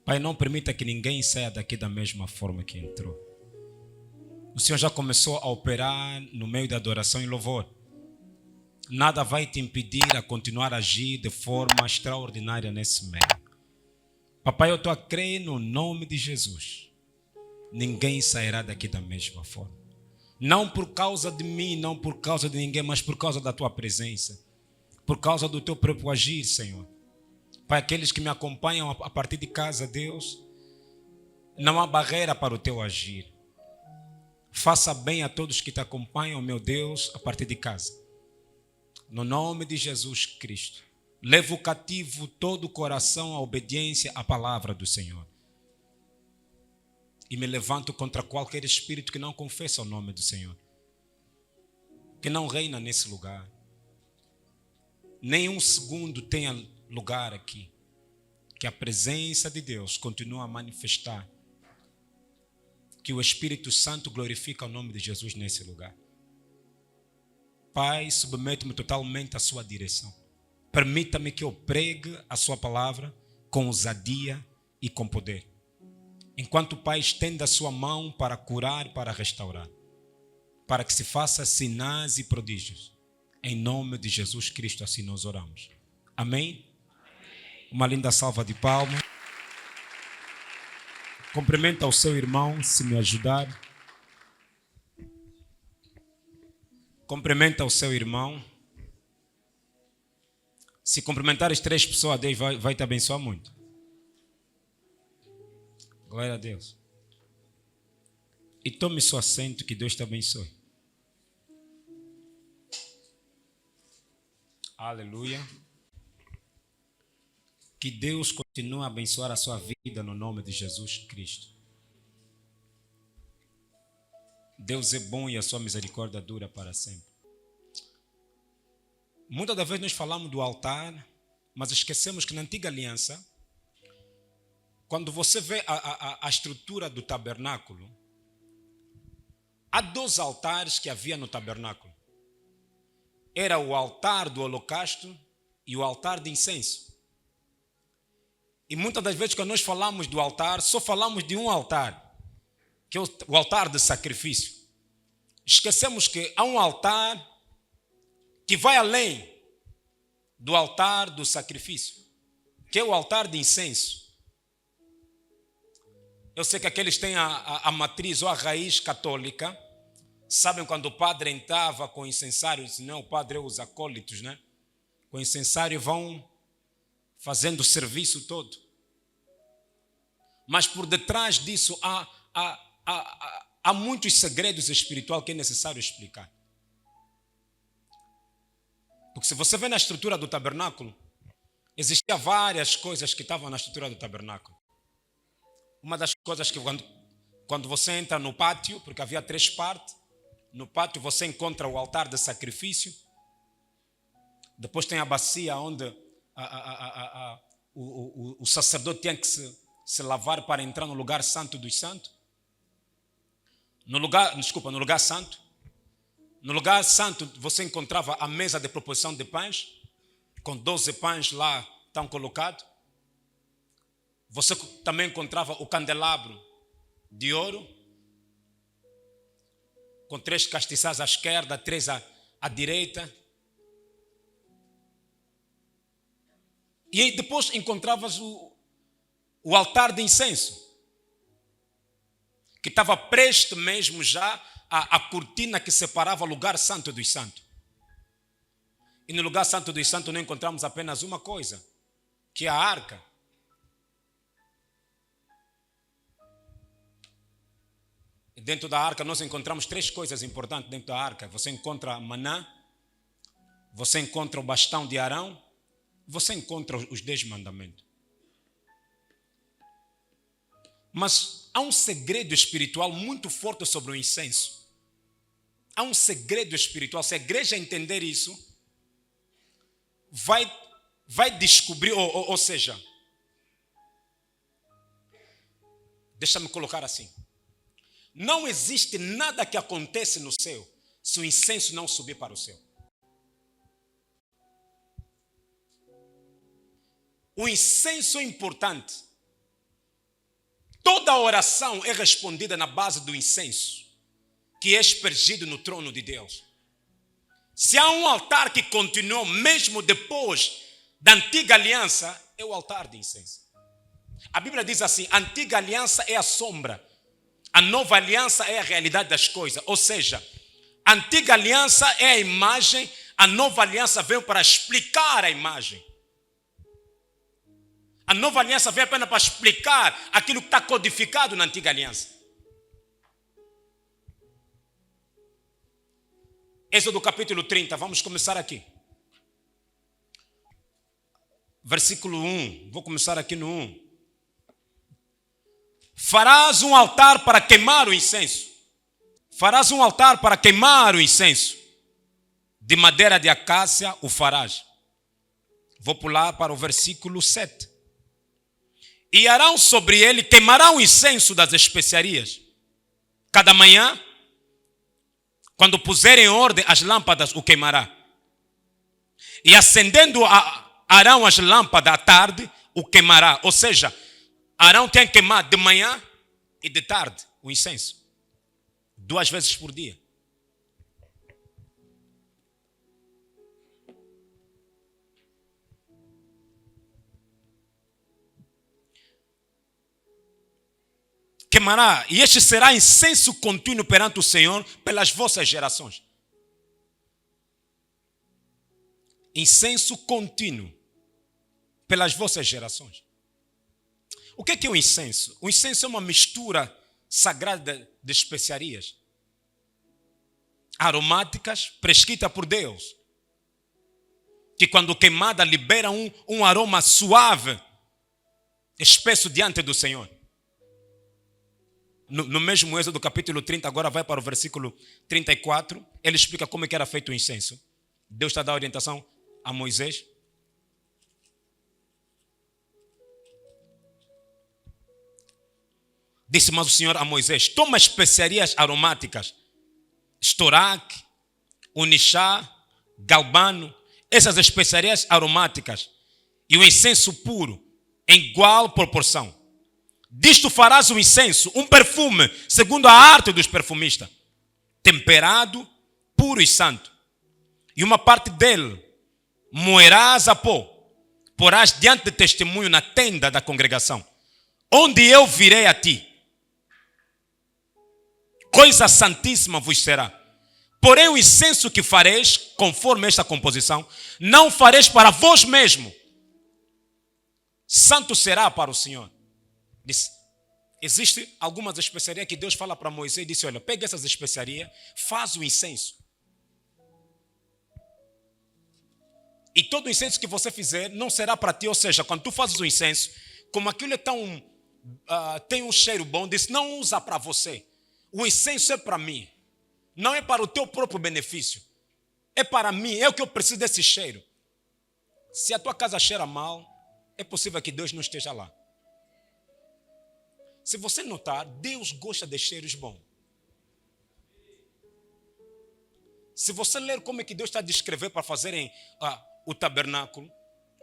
Pai, não permita que ninguém saia daqui da mesma forma que entrou. O Senhor já começou a operar no meio da adoração e louvor. Nada vai te impedir a continuar a agir de forma extraordinária nesse meio. Papai, eu estou a crer no nome de Jesus. Ninguém sairá daqui da mesma forma. Não por causa de mim, não por causa de ninguém, mas por causa da tua presença. Por causa do teu próprio agir, Senhor. Pai, aqueles que me acompanham a partir de casa, Deus, não há barreira para o teu agir. Faça bem a todos que te acompanham, meu Deus, a partir de casa. No nome de Jesus Cristo. Levo cativo todo o coração à obediência à palavra do Senhor. E me levanto contra qualquer espírito que não confessa o nome do Senhor. Que não reina nesse lugar. Nem um segundo tenha lugar aqui. Que a presença de Deus continue a manifestar. Que o Espírito Santo glorifique o nome de Jesus nesse lugar. Pai, submeto-me totalmente à sua direção. Permita-me que eu pregue a sua palavra com ousadia e com poder. Enquanto o Pai estende a sua mão para curar e para restaurar. Para que se faça sinais e prodígios. Em nome de Jesus Cristo, assim nós oramos. Amém? Uma linda salva de palmas. Cumprimenta o seu irmão, se me ajudar. Cumprimenta o seu irmão. Se cumprimentares 3 pessoas, Deus vai te abençoar muito. Glória a Deus. E tome seu assento, que Deus te abençoe. Aleluia. Que Deus continue a abençoar a sua vida no nome de Jesus Cristo. Deus é bom e a sua misericórdia dura para sempre. Muitas das vezes nós falamos do altar, mas esquecemos que na antiga aliança, quando você vê a estrutura do tabernáculo, há 2 altares que havia no tabernáculo. Era o altar do holocausto e o altar de incenso. E muitas das vezes quando nós falamos do altar, só falamos de um altar, que é o altar de sacrifício. Esquecemos que há um altar que vai além do altar do sacrifício, que é o altar de incenso. Eu sei que aqueles têm a matriz ou a raiz católica, sabem quando o padre entrava com incensário, não, o padre é os acólitos, né? Com incensário vão fazendo o serviço todo. Mas por detrás disso há muitos segredos espirituais que é necessário explicar. Porque se você vê na estrutura do tabernáculo, existiam várias coisas que estavam na estrutura do tabernáculo. Uma das coisas que quando você entra no pátio, porque havia 3 partes, no pátio você encontra o altar de sacrifício, depois tem a bacia onde o sacerdote tinha que se lavar para entrar no lugar santo dos santos. No lugar santo. No lugar santo você encontrava a mesa de proposição de pães, com 12 pães lá estão colocados. Você também encontrava o candelabro de ouro, com 3 castiçais à esquerda, 3 à direita. E aí depois encontravas o altar de incenso, que estava presto mesmo já a cortina que separava o lugar santo dos santos. E no lugar santo dos santos não encontramos apenas uma coisa, que é a arca. E dentro da arca nós encontramos 3 coisas importantes dentro da arca. Você encontra maná, você encontra o bastão de Arão, você encontra os 10 mandamentos. Mas há um segredo espiritual muito forte sobre o incenso. Há um segredo espiritual. Se a igreja entender isso, vai descobrir, ou seja, deixa-me colocar assim. Não existe nada que acontece no céu se o incenso não subir para o céu. O incenso é importante Toda oração é respondida na base do incenso, que é aspergido no trono de Deus. Se há um altar que continuou mesmo depois da antiga aliança, é o altar de incenso. A Bíblia diz assim: a antiga aliança é a sombra, a nova aliança é a realidade das coisas. Ou seja, a antiga aliança é a imagem, a nova aliança veio para explicar a imagem. A nova aliança veio apenas para explicar aquilo que está codificado na antiga aliança. Êxodo capítulo 30, vamos começar aqui. Versículo 1, vou começar aqui no 1. Farás um altar para queimar o incenso. Farás um altar para queimar o incenso. De madeira de acácia o farás. Vou pular para o versículo 7. E Arão sobre ele, queimarão o incenso das especiarias. Cada manhã, quando puserem em ordem as lâmpadas, o queimará. E acendendo Arão as lâmpadas à tarde, o queimará. Ou seja, Arão tem que queimar de manhã e de tarde o incenso. 2 vezes por dia. Queimará, e este será incenso contínuo perante o Senhor pelas vossas gerações. Incenso contínuo pelas vossas gerações. O que é o incenso? O incenso é uma mistura sagrada de especiarias aromáticas prescrita por Deus, que quando queimada libera um aroma suave, espesso diante do Senhor. No mesmo Êxodo capítulo 30, agora vai para o versículo 34, ele explica como é que era feito o incenso. Deus está dando orientação a Moisés. Disse mais o Senhor a Moisés: toma especiarias aromáticas, estoraque, unixá, galbano, essas especiarias aromáticas, e o incenso puro, em igual proporção. Disto farás um incenso, um perfume, segundo a arte dos perfumistas, temperado, puro e santo. E uma parte dele moerás a pó, porás diante de testemunho na tenda da congregação, onde eu virei a ti. Coisa santíssima vos será. Porém o incenso que fareis, conforme esta composição, não fareis para vós mesmo. Santo será para o Senhor. Disse, existe algumas especiarias que Deus fala para Moisés e disse: olha, pega essas especiarias, faz o incenso. E todo o incenso que você fizer não será para ti. Ou seja, quando tu fazes o incenso, como aquilo é tão, tem um cheiro bom, disse, não usa para você. O incenso é para mim. Não é para o teu próprio benefício. É para mim, é o que eu preciso desse cheiro. Se a tua casa cheira mal, é possível que Deus não esteja lá. Se você notar, Deus gosta de cheiros bons. Se você ler como é que Deus está a descrever para fazerem o tabernáculo,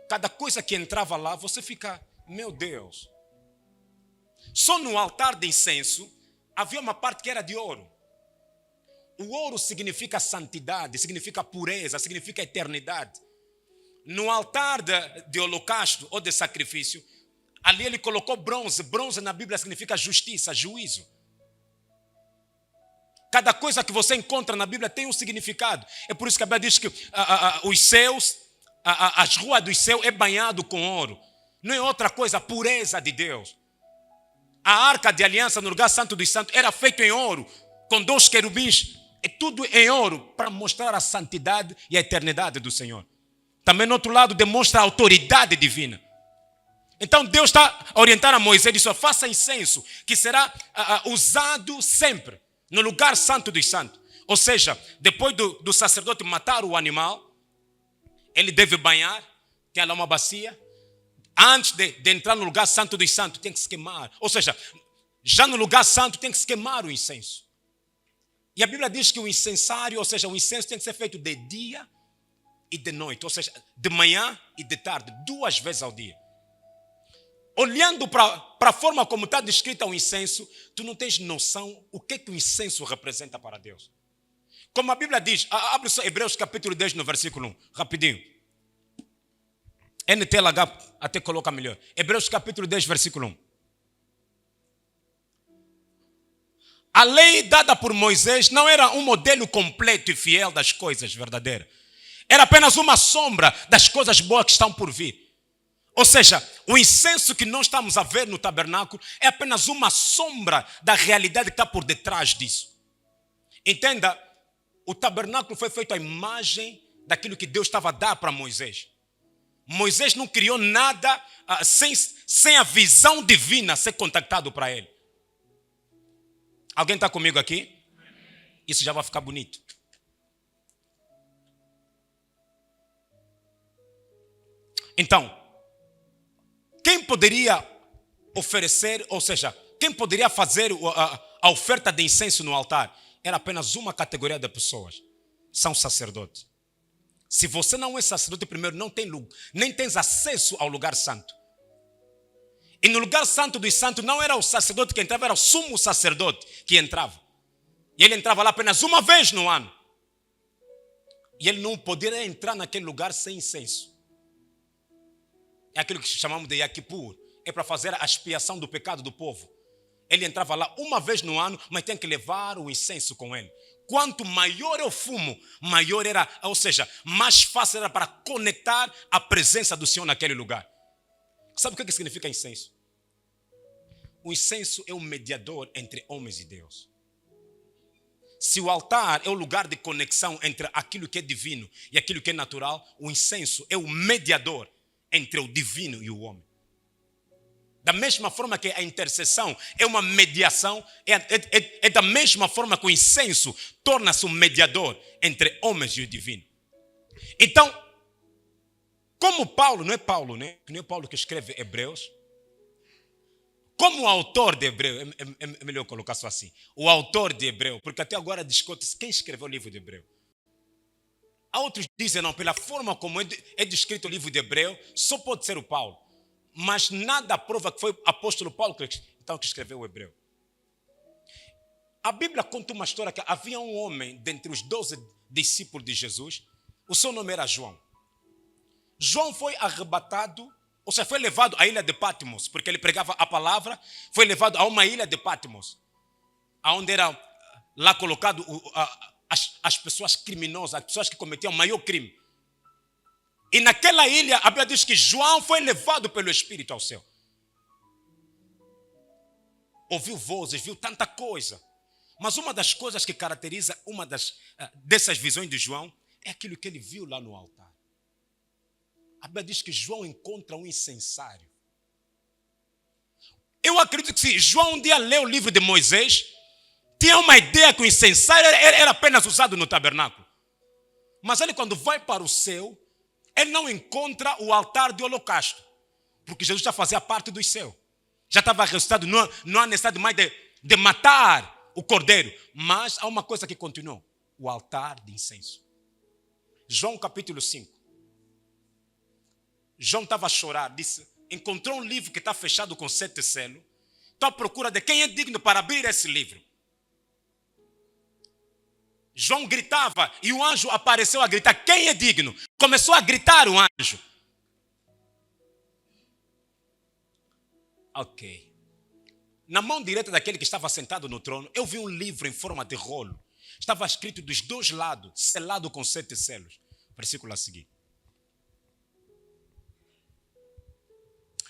cada coisa que entrava lá, você fica, meu Deus. Só no altar de incenso, havia uma parte que era de ouro. O ouro significa santidade, significa pureza, significa eternidade. No altar de holocausto ou de sacrifício, ali ele colocou bronze. Bronze na Bíblia significa justiça, juízo. Cada coisa que você encontra na Bíblia tem um significado. É por isso que a Bíblia diz que os céus, as ruas dos céus é banhado com ouro. Não é outra coisa, a pureza de Deus. A arca de aliança no lugar santo dos santos era feita em ouro, com 2 querubins. É tudo em ouro para mostrar a santidade e a eternidade do Senhor. Também no outro lado demonstra a autoridade divina. Então Deus está a orientar a Moisés, disse: faça incenso, que será usado sempre no lugar santo dos santos. Ou seja, depois do sacerdote matar o animal, ele deve banhar, tem lá uma bacia. Antes de entrar no lugar santo dos santos, tem que se queimar. Ou seja, já no lugar santo tem que se queimar o incenso. E a Bíblia diz que o incensário, ou seja, o incenso tem que ser feito de dia e de noite. Ou seja, de manhã e de tarde, 2 vezes ao dia. olhando para a forma como está descrita o incenso, tu não tens noção o que o incenso representa para Deus. Como a Bíblia diz, abre só Hebreus capítulo 10 no versículo 1, rapidinho. NTLH até coloca melhor. Hebreus capítulo 10, versículo 1. A lei dada por Moisés não era um modelo completo e fiel das coisas verdadeiras. Era apenas uma sombra das coisas boas que estão por vir. Ou seja, o incenso que nós estamos a ver no tabernáculo é apenas uma sombra da realidade que está por detrás disso. Entenda, o tabernáculo foi feito à imagem daquilo que Deus estava a dar para Moisés. Moisés não criou nada sem a visão divina ser contactado para ele. Alguém está comigo aqui? Isso já vai ficar bonito. Então, quem poderia oferecer, ou seja, quem poderia fazer a oferta de incenso no altar? Era apenas uma categoria de pessoas. São sacerdotes. Se você não é sacerdote, primeiro, nem tens acesso ao lugar santo. E no lugar santo dos santos não era o sacerdote que entrava, era o sumo sacerdote que entrava. E ele entrava lá apenas uma vez no ano. E ele não poderia entrar naquele lugar sem incenso. É aquilo que chamamos de Yom Kippur. É para fazer a expiação do pecado do povo. Ele entrava lá uma vez no ano, mas tem que levar o incenso com ele. Quanto maior é o fumo, maior era, ou seja, mais fácil era para conectar a presença do Senhor naquele lugar. Sabe o que significa incenso? O incenso é o mediador entre homens e Deus. Se o altar é o lugar de conexão entre aquilo que é divino e aquilo que é natural, o incenso é o mediador entre o divino e o homem. Da mesma forma que a intercessão é uma mediação, é da mesma forma que o incenso torna-se um mediador entre homens e o divino. Então, como Paulo, não é Paulo, né? Não é Paulo que escreve Hebreus. Como o autor de Hebreu, é melhor colocar só assim, o autor de Hebreu, porque até agora discute-se quem escreveu o livro de Hebreu. Há outros que dizem, não, pela forma como é descrito o livro de Hebreu, só pode ser o Paulo. Mas nada prova que foi o apóstolo Paulo que escreveu o Hebreu. A Bíblia conta uma história que havia um homem dentre os 12 discípulos de Jesus, o seu nome era João. João foi arrebatado, ou seja, foi levado à ilha de Patmos, porque ele pregava a palavra, foi levado a uma ilha de Patmos, onde era lá colocado as pessoas criminosas, as pessoas que cometiam o maior crime. E naquela ilha, a Bíblia diz que João foi levado pelo Espírito ao céu. Ouviu vozes, viu tanta coisa. Mas uma das coisas que caracteriza dessas visões de João é aquilo que ele viu lá no altar. A Bíblia diz que João encontra um incensário. Eu acredito que se João um dia leu o livro de Moisés, tinha uma ideia que o incensário era apenas usado no tabernáculo. Mas ele, quando vai para o céu, ele não encontra o altar de holocausto, porque Jesus já fazia parte do céu. Já estava ressuscitado, não há necessidade mais de matar o cordeiro. Mas há uma coisa que continuou, o altar de incenso. João capítulo 5. João estava a chorar, disse, encontrou um livro que está fechado com 7 selos. Estou à procura de quem é digno para abrir esse livro. João gritava e o anjo apareceu a gritar, quem é digno? Começou a gritar o anjo. Ok. Na mão direita daquele que estava sentado no trono, eu vi um livro em forma de rolo. Estava escrito dos dois lados, selado com 7 selos. Versículo a seguir.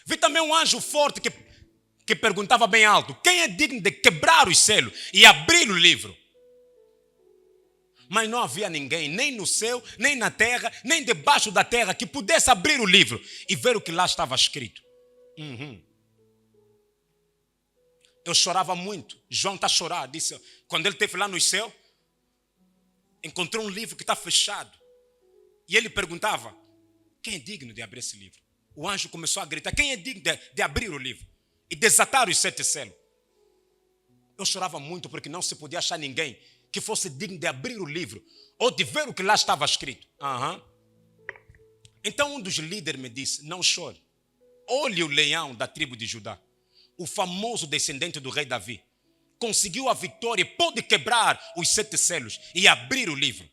Vi também um anjo forte que perguntava bem alto, quem é digno de quebrar os selos e abrir o livro? Mas não havia ninguém, nem no céu, nem na terra, nem debaixo da terra, que pudesse abrir o livro e ver o que lá estava escrito. Eu chorava muito. João está a chorar. Disse, quando ele esteve lá no céu, encontrou um livro que está fechado. E ele perguntava, quem é digno de abrir esse livro? O anjo começou a gritar, quem é digno de abrir o livro? E desatar os 7 selos. Eu chorava muito porque não se podia achar ninguém que fosse digno de abrir o livro ou de ver o que lá estava escrito. Então um dos líderes me disse, não chore. olhe o leão da tribo de Judá, o famoso descendente do rei Davi, conseguiu a vitória e pôde quebrar os 7 selos e abrir o livro.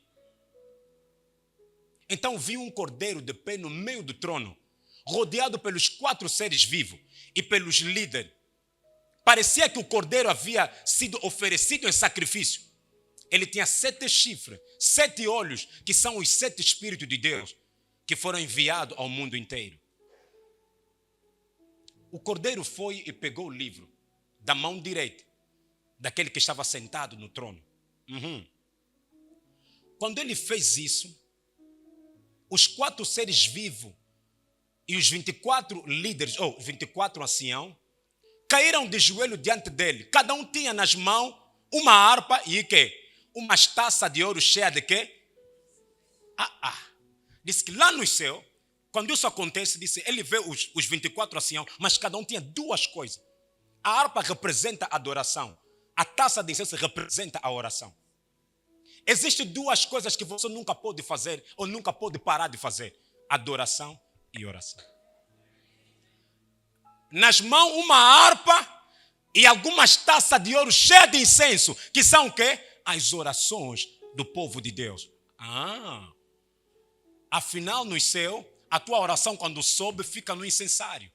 Então vi um cordeiro de pé no meio do trono, rodeado pelos 4 seres vivos e pelos líderes. Parecia que o cordeiro havia sido oferecido em sacrifício. Ele tinha 7 chifres, 7 olhos, que são os 7 Espíritos de Deus, que foram enviados ao mundo inteiro. O cordeiro foi e pegou o livro da mão direita daquele que estava sentado no trono. Quando ele fez isso, os 4 seres vivos e os 24 líderes, ou 24 anciãos, caíram de joelho diante dele. Cada um tinha nas mãos uma harpa e quê? Umas taças de ouro cheias de quê? Diz que lá no céu, quando isso acontece, disse, ele vê os 24 anciãos, mas cada um tinha 2 coisas. A harpa representa a adoração. A taça de incenso representa a oração. Existem 2 coisas que você nunca pode fazer ou nunca pode parar de fazer: adoração e oração. Nas mãos uma harpa e algumas taças de ouro cheias de incenso, que são o quê? As orações do povo de Deus. Afinal, no céu, a tua oração quando sobe fica no incensário.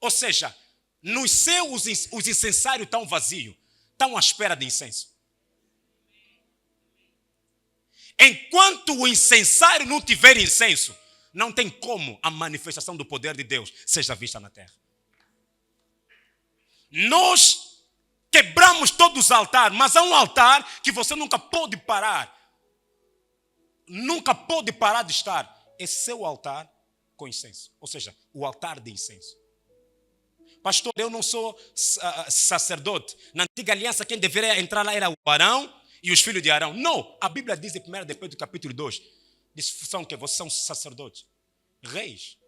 Ou seja, no céu os incensários estão vazios, estão à espera de incenso. Enquanto o incensário não tiver incenso, não tem como a manifestação do poder de Deus seja vista na terra. Nós quebramos todos os altares, mas há um altar que você nunca pode parar. Nunca pode parar de estar. É seu altar com incenso. Ou seja, o altar de incenso. Pastor, eu não sou sacerdote. Na antiga aliança, quem deveria entrar lá era o Arão e os filhos de Arão. Não, a Bíblia diz em 1 de Pedro capítulo 2, diz, são o quê? Vocês são sacerdotes, reis.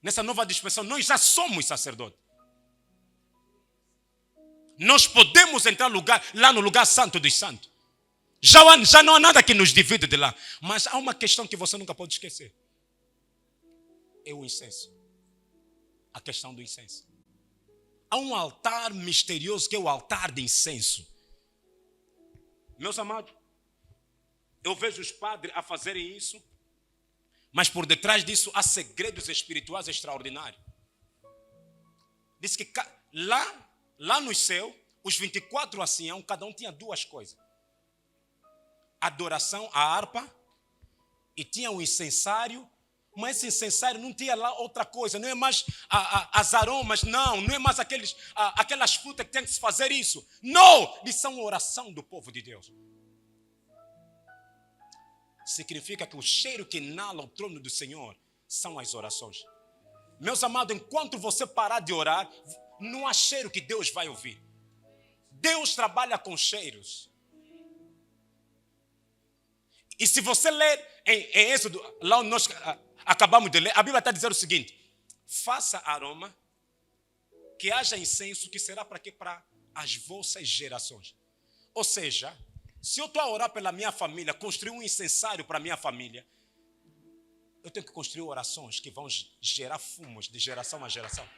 Nessa nova dispensação, nós já somos sacerdotes. Nós podemos entrar lá no lugar santo dos santos. Já não há nada que nos divide de lá. Mas há uma questão que você nunca pode esquecer. É o incenso. A questão do incenso. Há um altar misterioso que é o altar de incenso. Meus amados, eu vejo os padres a fazerem isso, mas por detrás disso há segredos espirituais extraordinários. Diz que lá no céu, os 24 anciãos, cada um tinha 2 coisas. Adoração, a harpa, e tinha um incensário, mas esse incensário não tinha lá outra coisa, não é mais as aromas, não é mais aquelas frutas que tem que se fazer isso. Não, eles são a oração do povo de Deus. Significa que o cheiro que inala o trono do Senhor são as orações. Meus amados, enquanto você parar de orar, não há cheiro que Deus vai ouvir. Deus trabalha com cheiros. E se você ler em Êxodo, lá onde nós acabamos de ler, a Bíblia está dizendo o seguinte: faça aroma, que haja incenso, que será para quê? Para as vossas gerações. Ou seja, se eu estou a orar pela minha família, construir um incensário para a minha família, eu tenho que construir orações que vão gerar fumos de geração a geração.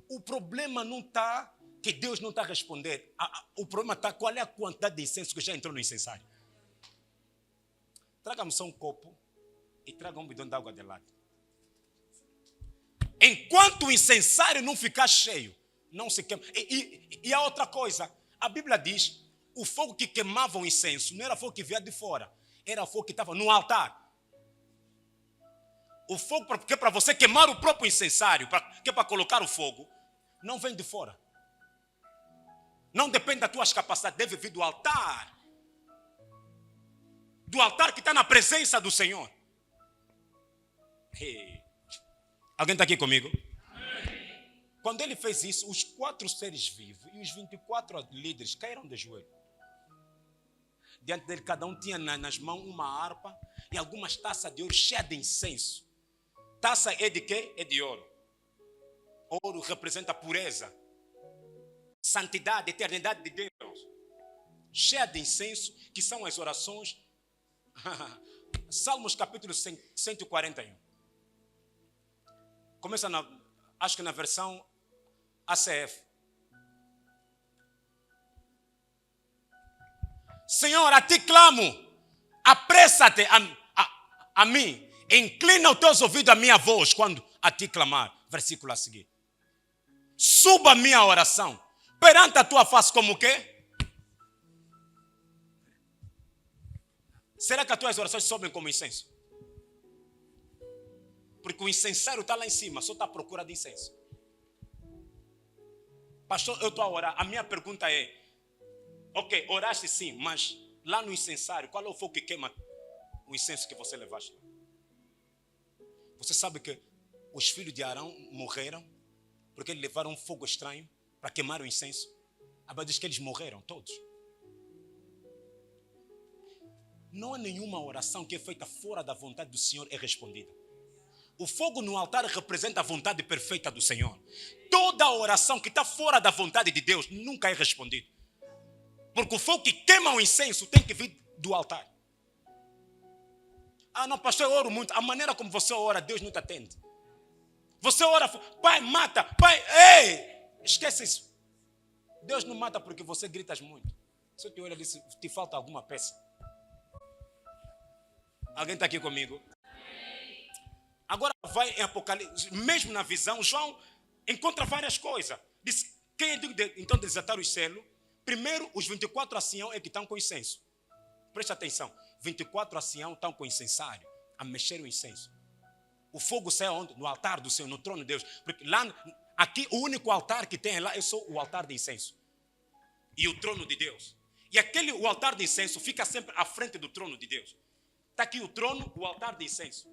O problema não está que Deus não está a responder. O problema está qual é a quantidade de incenso que já entrou no incensário. Traga-me só um copo e traga um bidão de água de lado. Enquanto o incensário não ficar cheio, não se queima. E a outra coisa, a Bíblia diz, o fogo que queimava o incenso não era fogo que vinha de fora, era fogo que estava no altar. O fogo que é para você queimar o próprio incensário, que é para colocar o fogo, não vem de fora. Não depende das tuas capacidades, deve vir do altar. Do altar que está na presença do Senhor. Hey. Alguém está aqui comigo? Amém. Quando ele fez isso, os 4 seres vivos e os 24 líderes caíram de joelho. Diante dele, cada um tinha nas mãos uma harpa e algumas taças de ouro cheias de incenso. Taça é de quê? É de ouro. Ouro representa pureza, santidade, eternidade de Deus. Cheia de incenso, que são as orações. Salmos capítulo 141. Começa acho que na versão ACF. Senhor, a ti clamo, apressa-te a mim, inclina os teus ouvidos à minha voz quando a ti clamar. Versículo a seguir. Suba a minha oração perante a tua face como o quê? Será que as tuas orações sobem como incenso? Porque o incensário está lá em cima, só está à procura de incenso. Pastor, eu estou a orar. A minha pergunta é, ok, oraste sim, mas lá no incensário, qual é o fogo que queima o incenso que você levaste? Você sabe que os filhos de Arão morreram porque eles levaram um fogo estranho para queimar o incenso? A Bíblia diz que eles morreram todos. Não há nenhuma oração que é feita fora da vontade do Senhor é respondida. O fogo no altar representa a vontade perfeita do Senhor. Toda oração que está fora da vontade de Deus nunca é respondida. Porque o fogo que queima o incenso tem que vir do altar. Ah não, pastor, eu oro muito. A maneira como você ora, Deus não te atende. Você ora, pai, mata, pai, ei! Esquece isso. Deus não mata porque você gritas muito. Se eu te olho e diz, te falta alguma peça. Alguém está aqui comigo? Agora vai em Apocalipse, mesmo na visão, João encontra várias coisas. Diz, quem é digno de, então de desatar os selos? Primeiro, os 24 anciãos é que estão com incenso. Preste atenção, 24 anciãos estão com incensário, a mexer o incenso. O fogo sai onde? No altar do Senhor, no trono de Deus. Porque lá, aqui o único altar que tem lá é só o altar de incenso. E o trono de Deus. E o altar de incenso fica sempre à frente do trono de Deus. Está aqui o trono, o altar de incenso.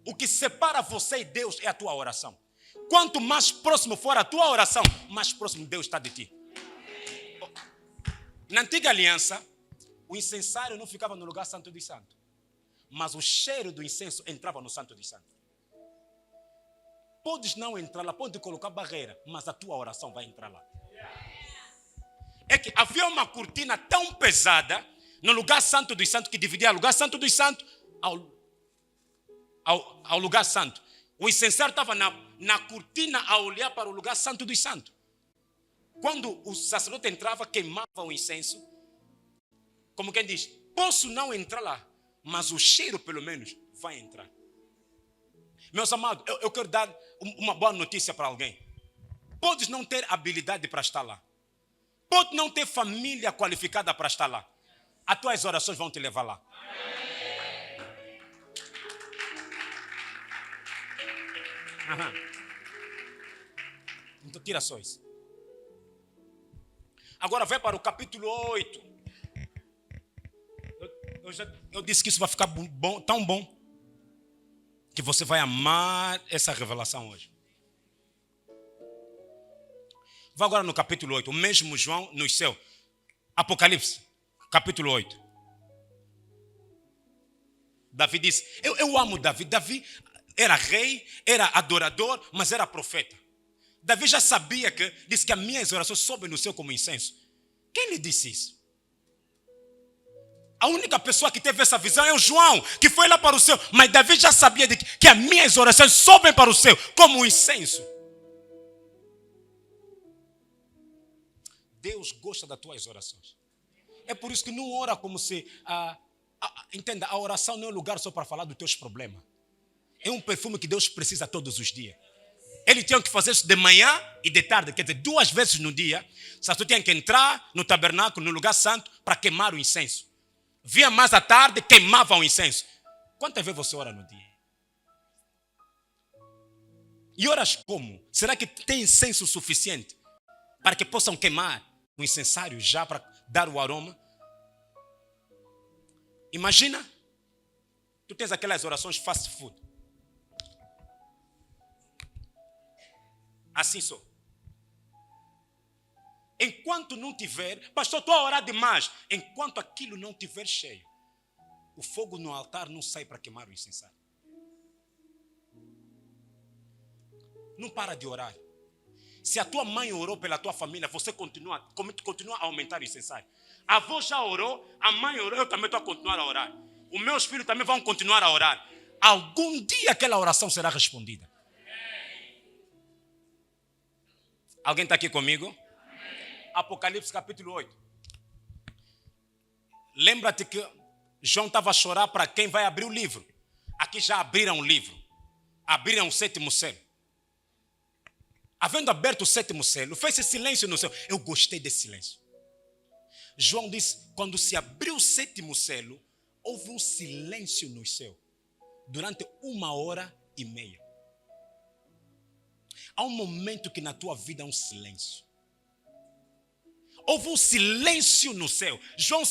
O que separa você e Deus é a tua oração. Quanto mais próximo for a tua oração, mais próximo Deus está de ti. Na antiga aliança, o incensário não ficava no lugar santo dos santos. Mas o cheiro do incenso entrava no santo dos santos. Podes não entrar lá, pode colocar barreira, mas a tua oração vai entrar lá. É que havia uma cortina tão pesada no lugar santo dos santos que dividia o lugar santo dos santos ao lugar santo. O incensário estava na cortina a olhar para o lugar santo dos santos. Quando o sacerdote entrava, queimava o incenso. Como quem diz, posso não entrar lá, mas o cheiro pelo menos vai entrar. Meus amados, eu quero dar uma boa notícia para alguém. Podes não ter habilidade para estar lá. Pode não ter família qualificada para estar lá. As tuas orações vão te levar lá. Aham. Então tira só isso. Agora vai para o capítulo 8. Eu disse que isso vai ficar bom, tão bom, que você vai amar essa revelação hoje. Vá agora no capítulo 8. O mesmo João nos céus. Apocalipse, capítulo 8. Davi disse, eu amo Davi. Davi era rei, era adorador, mas era profeta. Davi já sabia que, disse que as minhas orações sobem no céu como incenso. Quem lhe disse isso? A única pessoa que teve essa visão é o João, que foi lá para o céu. Mas Davi já sabia que as minhas orações sobem para o céu como um incenso. Deus gosta das tuas orações. É por isso que não ora como se... entenda, a oração não é um lugar só para falar dos teus problemas. É um perfume que Deus precisa todos os dias. Ele tinha que fazer isso de manhã e de tarde. Quer dizer, 2 vezes no dia. Tu tinha que entrar no tabernáculo, no lugar santo, para queimar o incenso. Via mais à tarde, queimava o incenso. Quantas vezes você ora no dia? E oras como? Será que tem incenso suficiente para que possam queimar o incensário já para dar o aroma? Imagina, tu tens aquelas orações fast food. Assim só. Enquanto não tiver, pastor, estou a orar demais. Enquanto aquilo não tiver cheio, o fogo no altar não sai para queimar o incensário. Não para de orar. Se a tua mãe orou pela tua família, você continua a aumentar o incensário. A avó já orou, a mãe orou, eu também estou a continuar a orar. Os meus filhos também vão continuar a orar. Algum dia aquela oração será respondida. Alguém está aqui comigo? Apocalipse capítulo 8. Lembra-te que João estava a chorar para quem vai abrir o livro. Aqui já abriram o livro. Abriram o 7º selo. Havendo aberto o 7º selo, fez-se silêncio no céu. Eu gostei desse silêncio. João disse, quando se abriu o 7º selo, houve um silêncio no céu. Durante 1h30. Há um momento que na tua vida há um silêncio. Houve um silêncio no céu. João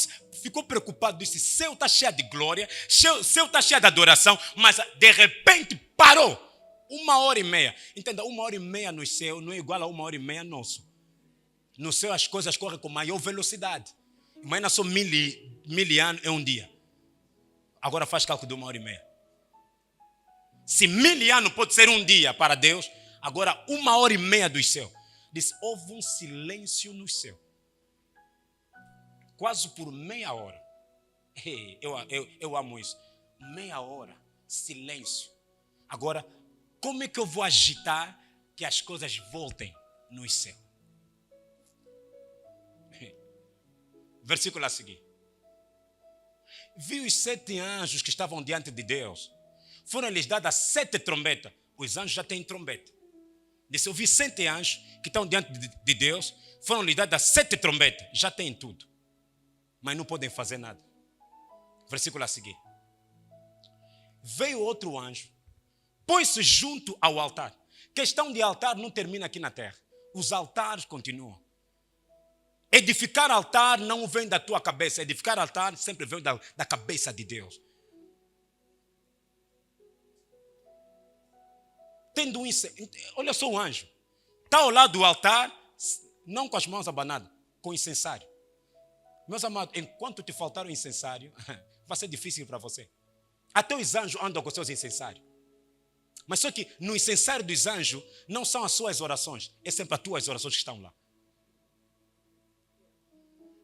ficou preocupado, disse, céu está cheio de glória, céu está cheio de adoração, mas de repente parou. 1h30. Entenda, 1h30 no céu não é igual a 1h30 nosso. No céu as coisas correm com maior velocidade. Imagina só 1000 anos é um dia. Agora faz cálculo de 1h30. Se 1000 anos pode ser um dia para Deus, agora 1h30 do céu. Diz, houve um silêncio no céu. Quase por meia hora. Eu amo isso. Meia hora, silêncio. Agora, como é que eu vou agitar que as coisas voltem no céu? Versículo a seguir. Vi os 7 anjos que estavam diante de Deus. Foram-lhes dadas 7 trombetas. Os anjos já têm trombeta. Disse, eu vi 7 anjos que estão diante de Deus. Foram-lhes dadas 7 trombetas. Já têm tudo. Mas não podem fazer nada. Versículo a seguir. Veio outro anjo. Pôs-se junto ao altar. Questão de altar não termina aqui na terra. Os altares continuam. Edificar altar não vem da tua cabeça. Edificar altar sempre vem da cabeça de Deus. Tendo um incenso. Olha só o anjo. Está ao lado do altar, não com as mãos abanadas, com o incensário. Meus amados, enquanto te faltar o incensário, vai ser difícil para você. Até os anjos andam com seus incensários. Mas só que no incensário dos anjos não são as suas orações, é sempre as tuas orações que estão lá.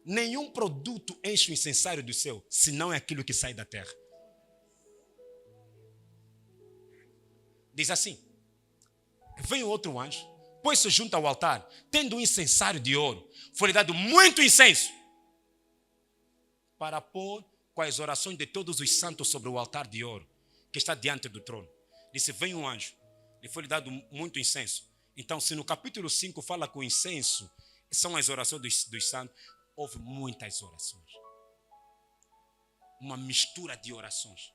Nenhum produto enche o incensário do céu, senão é aquilo que sai da terra. Diz assim, veio outro anjo, pôs-se junto ao altar, tendo um incensário de ouro, foi-lhe dado muito incenso, para pôr com as orações de todos os santos sobre o altar de ouro, que está diante do trono. Disse, vem um anjo, e foi-lhe dado muito incenso. Então, se no capítulo 5 fala que o incenso são as orações dos santos, houve muitas orações. Uma mistura de orações.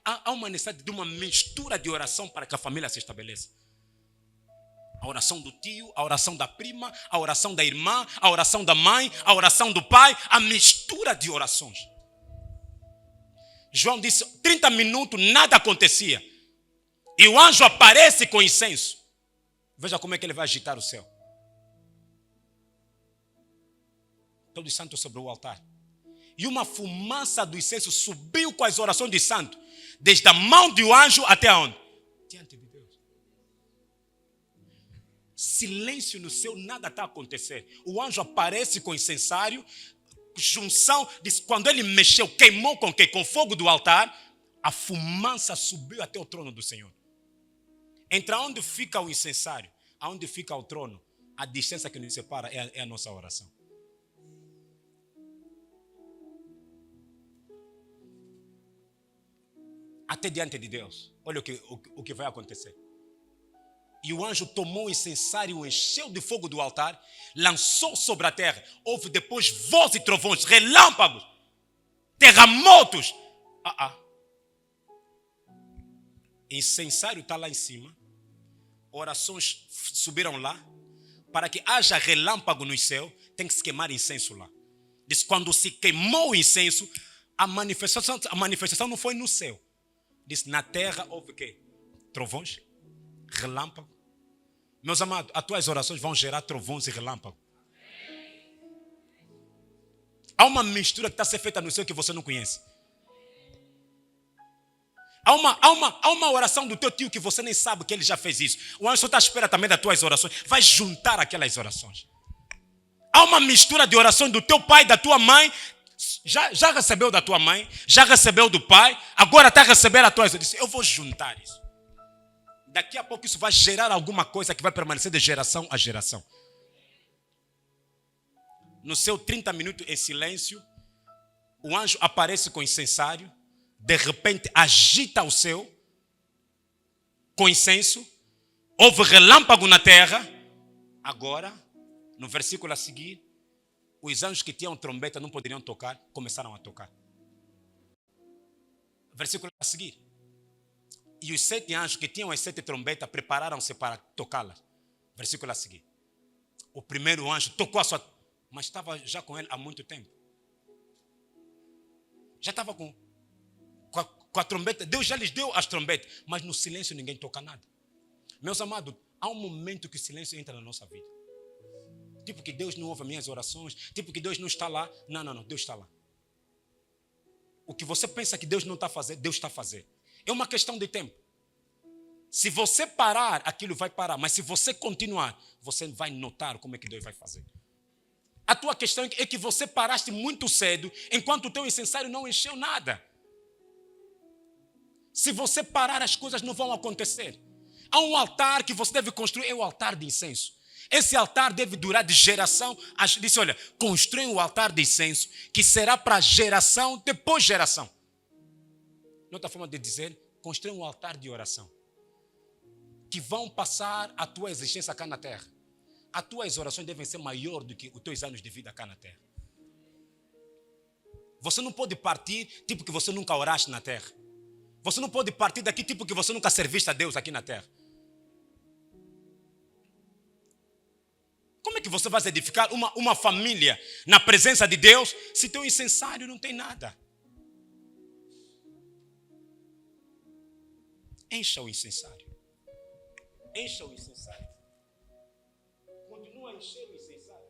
Há uma necessidade de uma mistura de oração para que a família se estabeleça. A oração do tio, a oração da prima, a oração da irmã, a oração da mãe, a oração do pai, a mistura de orações. João disse, 30 minutos nada acontecia. E o anjo aparece com incenso. Veja como é que ele vai agitar o céu. Todos os santos sobre o altar. E uma fumaça do incenso subiu com as orações dos santos. Desde a mão do anjo até aonde? Diante de Deus. Silêncio no céu, nada está a acontecer. O anjo aparece com incensário. Junção, diz, quando ele mexeu, queimou com quê? Com fogo do altar. A fumaça subiu até o trono do Senhor. Entre onde fica o incensário, aonde fica o trono, a distância que nos separa é a nossa oração. Até diante de Deus. Olha o que vai acontecer. E o anjo tomou o incensário, o encheu de fogo do altar, lançou sobre a terra. Houve depois vozes e trovões, relâmpagos, terremotos. Incensário está lá em cima. Orações subiram lá. Para que haja relâmpago no céu, tem que se queimar incenso lá. Diz, quando se queimou o incenso, a manifestação não foi no céu. Diz, na terra houve o quê? Trovões, relâmpago. Meus amados, as tuas orações vão gerar trovões e relâmpagos. Há uma mistura que está a ser feita no céu que você não conhece. Há uma oração do teu tio que você nem sabe que ele já fez isso. O anjo só está à espera também das tuas orações. Vai juntar aquelas orações. Há uma mistura de orações do teu pai, da tua mãe. Já recebeu da tua mãe, já recebeu do pai, agora está a receber a tua oração. Eu vou juntar isso. daqui a pouco isso vai gerar alguma coisa que vai permanecer de geração a geração. No seu 30 minutos em silêncio, o anjo aparece com incensário, de repente agita o céu com incenso, houve relâmpago na terra. Agora, no versículo a seguir, os anjos que tinham trombeta não poderiam tocar, começaram a tocar. Versículo a seguir. E os 7 anjos que tinham as 7 trombetas prepararam-se para tocá-las. Versículo a seguir. O primeiro anjo tocou a sua... Mas estava já com ele há muito tempo. Já estava com a trombeta. Deus já lhes deu as trombetas. Mas no silêncio ninguém toca nada. Meus amados, há um momento que o silêncio entra na nossa vida. Tipo que Deus não ouve as minhas orações. Tipo que Deus não está lá. Não, Deus está lá. O que você pensa que Deus não está fazendo, Deus está fazendo. É uma questão de tempo. Se você parar, aquilo vai parar. Mas se você continuar, você vai notar como é que Deus vai fazer. A tua questão é que você paraste muito cedo, enquanto o teu incensário não encheu nada. Se você parar, as coisas não vão acontecer. Há um altar que você deve construir, é o altar de incenso. Esse altar deve durar de geração. Disse, olha, constrói um altar de incenso que será para geração depois geração. Outra forma de dizer, constrói um altar de oração. Que vão passar a tua existência cá na terra. As tuas orações devem ser maiores do que os teus anos de vida cá na terra. Você não pode partir tipo que você nunca oraste na terra. Você não pode partir daqui tipo que você nunca serviste a Deus aqui na terra. Como é que você vai edificar uma família na presença de Deus se teu incensário não tem nada? Encha o incensário. Encha o incensário. Continua a encher o incensário.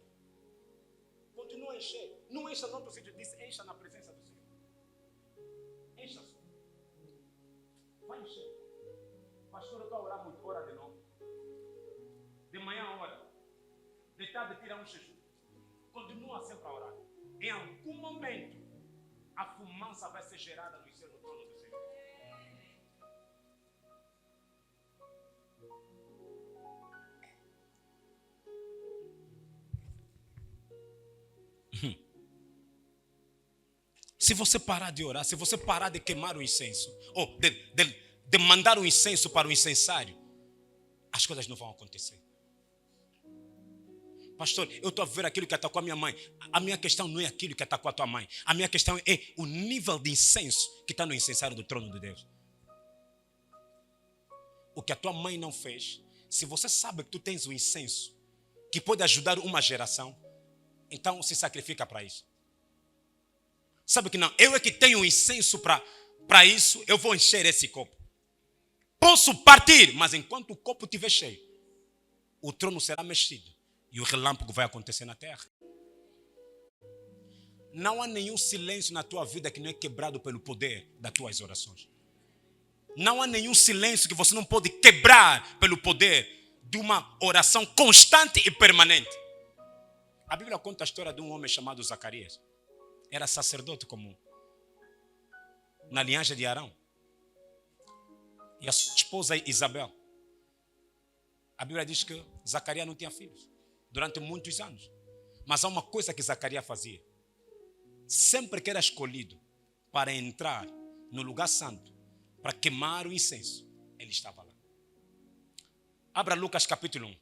Continua a encher. Não encha no outro sítio. Diz, encha na presença do Senhor. Encha só. Vai encher. Pastor, eu estou a orar muito. Ora de novo. De manhã ora. De tarde tira um jejum. Continua sempre a orar. Em algum momento, a fumaça vai ser gerada no céu, no trono do Senhor. Se você parar de orar, se você parar de queimar o incenso, ou de mandar o incenso para o incensário, as coisas não vão acontecer. Pastor, eu estou a ver aquilo que atacou a minha mãe. A minha questão não é aquilo que atacou a tua mãe. A minha questão é o nível de incenso que está no incensário do trono de Deus. O que a tua mãe não fez, se você sabe que tu tens um incenso que pode ajudar uma geração, então se sacrifica para isso. Sabe que não, eu é que tenho um incenso para isso, eu vou encher esse copo. Posso partir, mas enquanto o copo estiver cheio, o trono será mexido. E o relâmpago vai acontecer na terra. Não há nenhum silêncio na tua vida que não é quebrado pelo poder das tuas orações. Não há nenhum silêncio que você não pode quebrar pelo poder de uma oração constante e permanente. A Bíblia conta a história de um homem chamado Zacarias. Era sacerdote comum. Na linhagem de Arão. E a sua esposa Isabel. A Bíblia diz que Zacarias não tinha filhos durante muitos anos. Mas há uma coisa que Zacarias fazia. Sempre que era escolhido para entrar no lugar santo, para queimar o incenso, ele estava lá. Abra Lucas capítulo 1.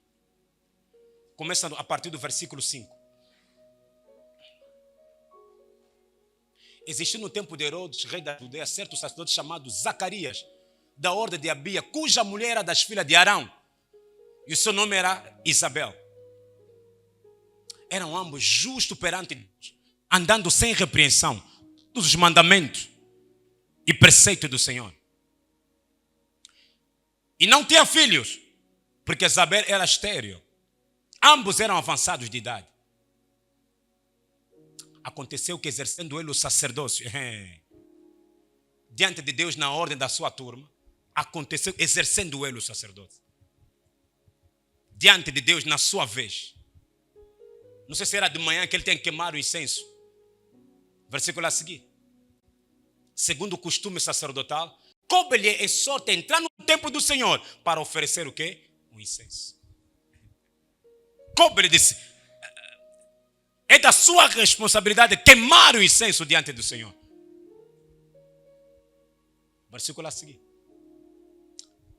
Começa a partir do versículo 5. Existiu no tempo de Herodes, rei da Judeia, certo sacerdote chamado Zacarias, da ordem de Abia, cuja mulher era das filhas de Arão. E o seu nome era Isabel. Eram ambos justos perante Deus, andando sem repreensão, todos os mandamentos e preceitos do Senhor. E não tinha filhos, porque Isabel era estéril. Ambos eram avançados de idade. Aconteceu que, exercendo ele o sacerdócio, diante de Deus, na ordem da sua turma, aconteceu exercendo ele o sacerdócio. Diante de Deus, na sua vez. Não sei se era de manhã que ele tem que queimar o incenso. Versículo a seguir. Segundo o costume sacerdotal, coube-lhe e sorte entrar no templo do Senhor para oferecer o quê? O incenso. Coube-lhe disse, é da sua responsabilidade queimar o incenso diante do Senhor. Versículo a seguir.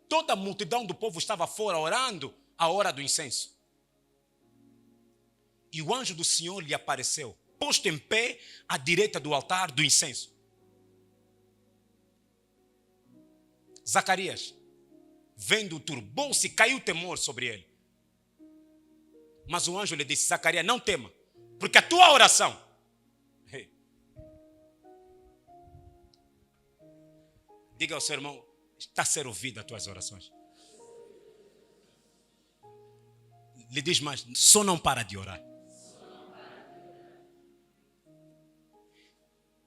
Toda a multidão do povo estava fora orando a hora do incenso. E o anjo do Senhor lhe apareceu, posto em pé à direita do altar do incenso. Zacarias, vendo, turbou-se e caiu temor sobre ele. Mas o anjo lhe disse, Zacarias, não tema, porque a tua oração diga ao seu irmão, está a ser ouvida as tuas orações. Lhe diz mais, só não para de orar.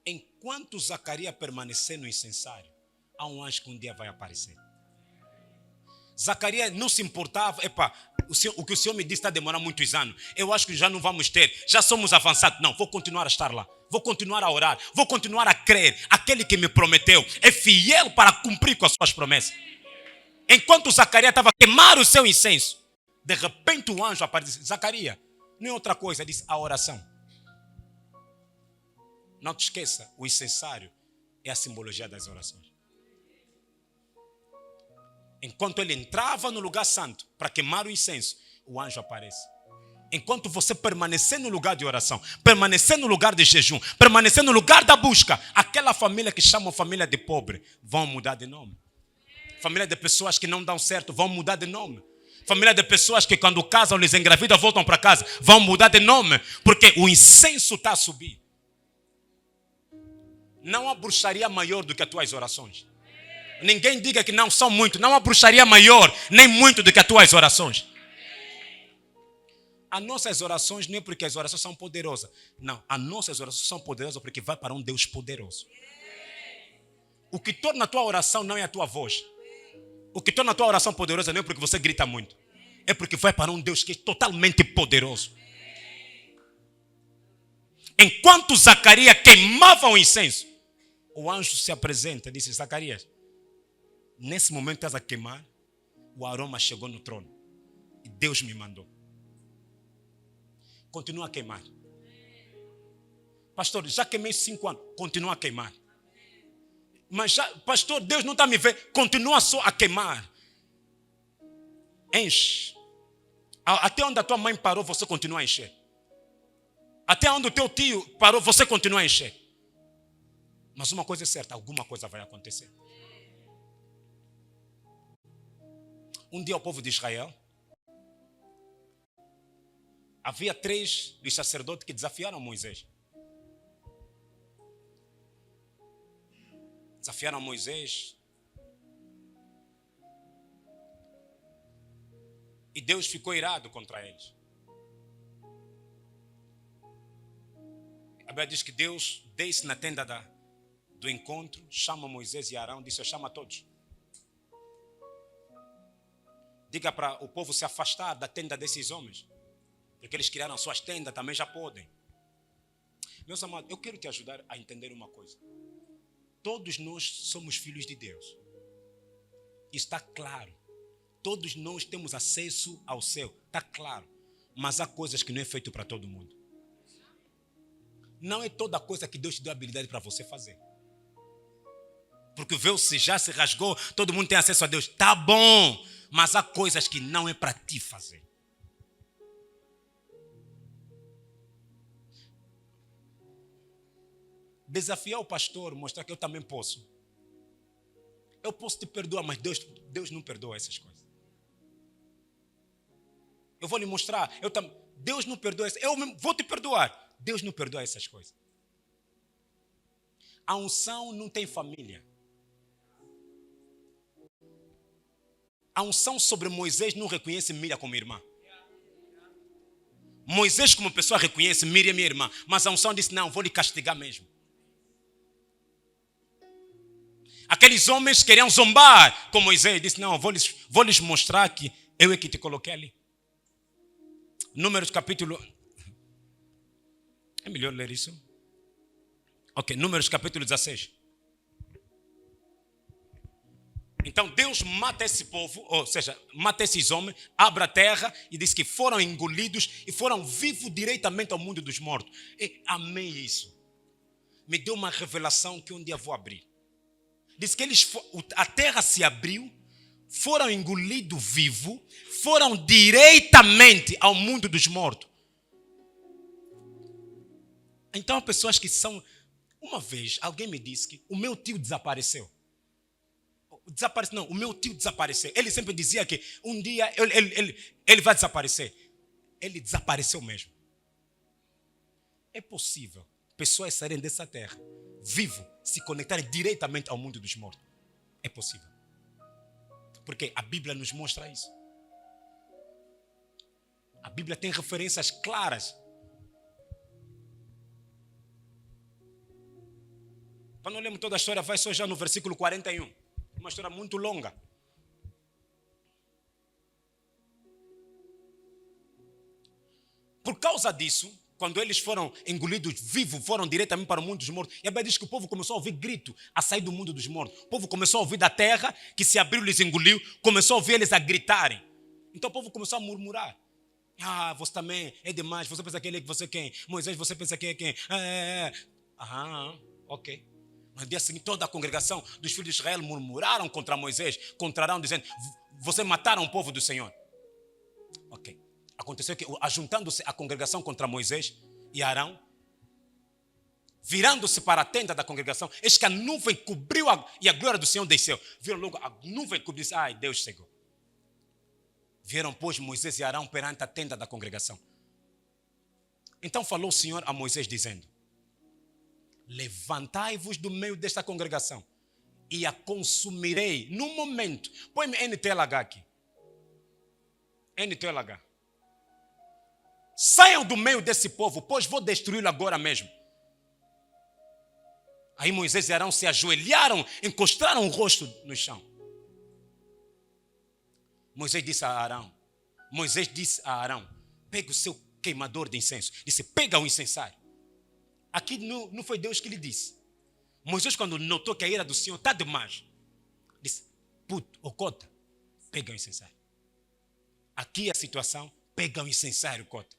Enquanto Zacarias permanecer no incensário, há um anjo que um dia vai aparecer. Zacarias não se importava, o que o Senhor me disse está demorando muitos anos. Eu acho que já não vamos ter, já somos avançados. Não, vou continuar a estar lá. Vou continuar a orar, vou continuar a crer. Aquele que me prometeu é fiel para cumprir com as suas promessas. Enquanto Zacarias estava a queimar o seu incenso, de repente o anjo aparece. Zacarias, não é outra coisa, disse a oração. Não te esqueça, o incensário é a simbologia das orações. Enquanto ele entrava no lugar santo para queimar o incenso, o anjo aparece. Enquanto você permanecer no lugar de oração, permanecer no lugar de jejum, permanecer no lugar da busca, aquela família que chamam família de pobre, vão mudar de nome. Família de pessoas que não dão certo, vão mudar de nome. Família de pessoas que quando casam, lhes engravidam, voltam para casa, vão mudar de nome. Porque o incenso está a subir. Não há bruxaria maior do que as tuas orações. Ninguém diga que não são muito. Não há bruxaria maior, nem muito do que as tuas orações. As nossas orações não é porque as orações são poderosas. Não, as nossas orações são poderosas porque vai para um Deus poderoso. O que torna a tua oração não é a tua voz. O que torna a tua oração poderosa não é porque você grita muito. É porque vai para um Deus que é totalmente poderoso. Enquanto Zacarias queimava o incenso, o anjo se apresenta e disse, Zacarias, nesse momento que estás a queimar, o aroma chegou no trono. E Deus me mandou. Continua a queimar. Pastor, já queimei 5 anos. Continua a queimar. Mas já, pastor, Deus não está me vendo. Continua só a queimar. Enche. Até onde a tua mãe parou, você continua a encher. Até onde o teu tio parou, você continua a encher. Mas uma coisa é certa, alguma coisa vai acontecer. Um dia o povo de Israel, havia 3 dos sacerdotes que desafiaram Moisés. Desafiaram Moisés. E Deus ficou irado contra eles. A Bíblia diz que Deus desce na tenda do encontro, chama Moisés e Arão, disse, chama todos. Diga para o povo se afastar da tenda desses homens. Porque eles criaram suas tendas, também já podem. Meus amados, eu quero te ajudar a entender uma coisa. Todos nós somos filhos de Deus. Está claro. Todos nós temos acesso ao céu. Está claro. Mas há coisas que não é feito para todo mundo. Não é toda coisa que Deus te deu habilidade para você fazer. Porque o véu já se rasgou, todo mundo tem acesso a Deus. Tá bom, mas há coisas que não é para ti fazer. Desafiar o pastor, mostrar que eu também posso. Eu posso te perdoar, mas Deus não perdoa essas coisas. Eu vou lhe mostrar, Deus não perdoa, eu vou te perdoar. Deus não perdoa essas coisas. A unção não tem família. A unção sobre Moisés não reconhece Miriam como irmã. Moisés como pessoa reconhece Miriam minha irmã. Mas a unção disse, não, vou lhe castigar mesmo. Aqueles homens queriam zombar com Moisés. Disse, não, vou lhes mostrar que eu é que te coloquei ali. Números capítulo... É melhor ler isso? Ok, Números capítulo 16. Então Deus mata esse povo, ou seja, mata esses homens, abre a terra e diz que foram engolidos e foram vivos diretamente ao mundo dos mortos. E amei isso. Me deu uma revelação que um dia vou abrir. Diz que a terra se abriu, foram engolidos vivos, foram diretamente ao mundo dos mortos. Então, pessoas que são... Uma vez, alguém me disse que o meu tio desapareceu. Não, o meu tio desapareceu. Ele sempre dizia que um dia ele vai desaparecer. Ele desapareceu mesmo. É possível pessoas saírem dessa terra, vivo, se conectarem diretamente ao mundo dos mortos. É possível. Porque a Bíblia nos mostra isso. A Bíblia tem referências claras. Para não lermos toda a história, vai só já no versículo 41. Uma história muito longa. Por causa disso, quando eles foram engolidos vivos, foram diretamente para o mundo dos mortos. E a Bíblia diz que o povo começou a ouvir grito a sair do mundo dos mortos. O povo começou a ouvir da terra, que se abriu e lhes engoliu, começou a ouvir eles a gritarem. Então o povo começou a murmurar. Ah, você também é demais, você pensa que ele é que você quem? Moisés, você pensa que é quem? Ok. No dia seguinte, toda a congregação dos filhos de Israel murmuraram contra Moisés, contra Arão, dizendo: você mataram o povo do Senhor. Ok. Aconteceu que, ajuntando-se a congregação contra Moisés e Arão, virando-se para a tenda da congregação, eis que a nuvem cobriu e a glória do Senhor desceu. Viram logo a nuvem cobriu e disse: ai, Deus chegou. Vieram, pois, Moisés e Arão perante a tenda da congregação. Então falou o Senhor a Moisés, dizendo: levantai-vos do meio desta congregação e a consumirei num momento. Põe-me NTLH aqui. NTLH. Saiam do meio desse povo, pois vou destruí-lo agora mesmo. Aí Moisés e Arão se ajoelharam, encostaram o rosto no chão. Moisés disse a Arão, pega o seu queimador de incenso. Disse: pega o incensário. Aqui não foi Deus que lhe disse. Moisés, quando notou que a ira do Senhor está demais, disse: Cota, pega o incensário. Aqui a situação: pega o incensário, Cota.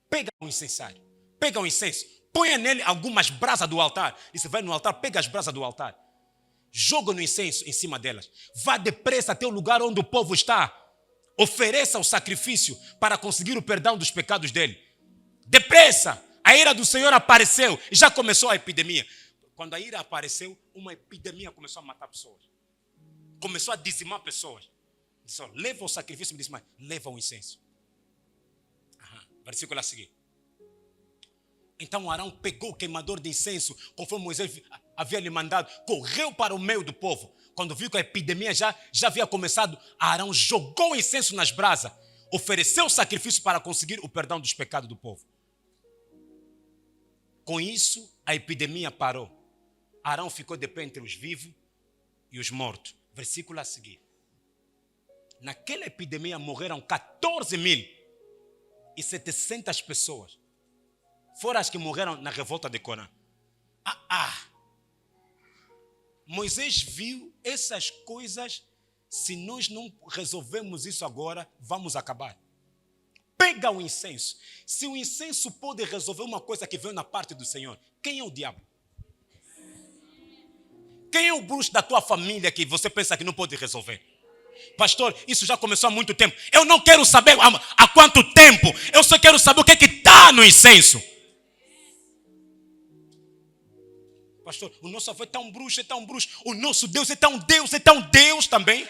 Pega o incensário. Pega o incenso. Ponha nele algumas brasas do altar. Disse: vai no altar, pega as brasas do altar. Joga no incenso em cima delas. Vá depressa até o lugar onde o povo está. Ofereça o sacrifício para conseguir o perdão dos pecados dele. Depressa! A ira do Senhor apareceu e já começou a epidemia. Quando a ira apareceu, uma epidemia começou a matar pessoas. Começou a dizimar pessoas. Disse: leva o sacrifício. Me disse: mas leva o incenso. Versículo a seguir. Então Arão pegou o queimador de incenso, conforme Moisés havia lhe mandado, correu para o meio do povo. Quando viu que a epidemia já havia começado, Arão jogou o incenso nas brasas, ofereceu o sacrifício para conseguir o perdão dos pecados do povo. Com isso, a epidemia parou. Arão ficou de pé entre os vivos e os mortos. Versículo a seguir. Naquela epidemia morreram 14.700 pessoas. Foram as que morreram na revolta de Corã. Moisés viu essas coisas. Se nós não resolvemos isso agora, vamos acabar. Pega o incenso. Se o incenso pode resolver uma coisa que veio na parte do Senhor, quem é o diabo? Quem é o bruxo da tua família que você pensa que não pode resolver? Pastor, isso já começou há muito tempo. Eu não quero saber há quanto tempo. Eu só quero saber o que está no incenso. Pastor, o nosso avô é tão bruxo, é tão bruxo. O nosso Deus é tão Deus também.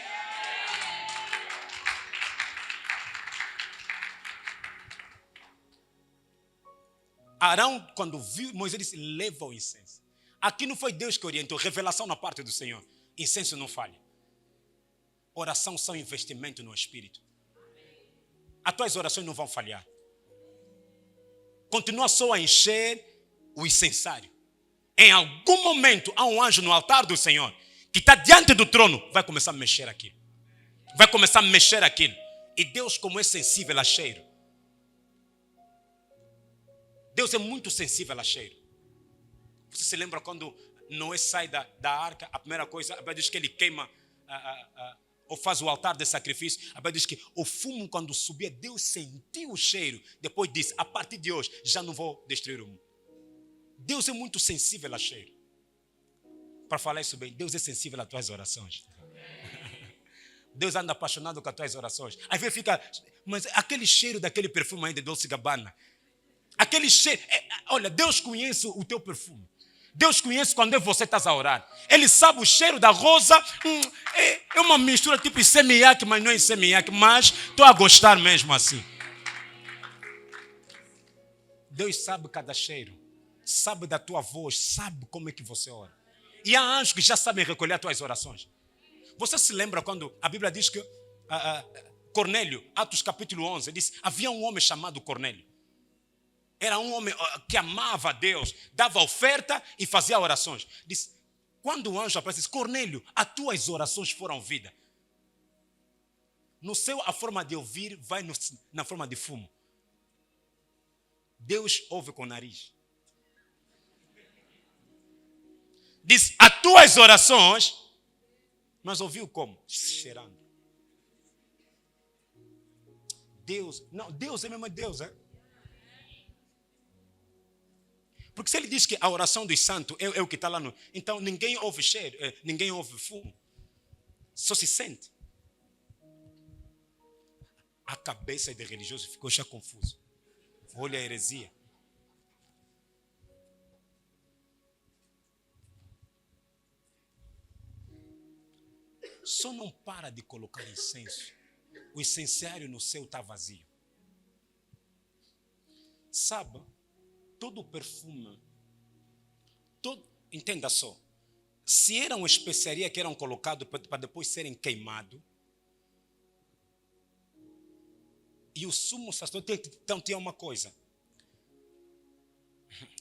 Arão, quando viu, Moisés disse: leva o incenso. Aqui não foi Deus que orientou, revelação na parte do Senhor. Incenso não falha. Oração são investimento no Espírito. As tuas orações não vão falhar. Continua só a encher o incensário. Em algum momento há um anjo no altar do Senhor que está diante do trono, vai começar a mexer aquilo. Vai começar a mexer aquilo. E Deus, como é sensível a cheiro. Deus é muito sensível a cheiro. Você se lembra quando Noé sai da arca, a primeira coisa, a Bíblia diz que ele queima, ou faz o altar de sacrifício. A Bíblia diz que o fumo, quando subia, Deus sentiu o cheiro. Depois disse, a partir de hoje, já não vou destruir o mundo. Deus é muito sensível a cheiro. Para falar isso bem, Deus é sensível às tuas orações. Deus anda apaixonado com as tuas orações. Às vezes fica, mas aquele cheiro daquele perfume aí de Dolce & Gabbana, aquele cheiro, olha, Deus conhece o teu perfume. Deus conhece quando você está a orar. Ele sabe o cheiro da rosa. É uma mistura tipo semiac, mas não é semiac. Mas estou a gostar mesmo assim. Deus sabe cada cheiro. Sabe da tua voz. Sabe como é que você ora. E há anjos que já sabem recolher as tuas orações. Você se lembra quando a Bíblia diz que Cornélio, Atos capítulo 11, diz, havia um homem chamado Cornélio. Era um homem que amava a Deus, dava oferta e fazia orações. Diz, quando o anjo aparece, diz, Cornélio, as tuas orações foram ouvidas. No céu, a forma de ouvir vai na forma de fumo. Deus ouve com o nariz. Diz, as tuas orações, mas ouviu como? Cheirando. Deus, não, Deus é mesmo Deus, é? Porque se ele diz que a oração dos santos é o que está lá no... Então ninguém ouve cheiro, ninguém ouve fumo. Só se sente. A cabeça de religioso ficou já confuso. Olha a heresia. Só não para de colocar incenso. O incensário no céu está vazio. Sabe? Todo perfume, entenda só, se era uma especiaria que eram colocados para depois serem queimados, e o sumo sacerdote, então tinha uma coisa,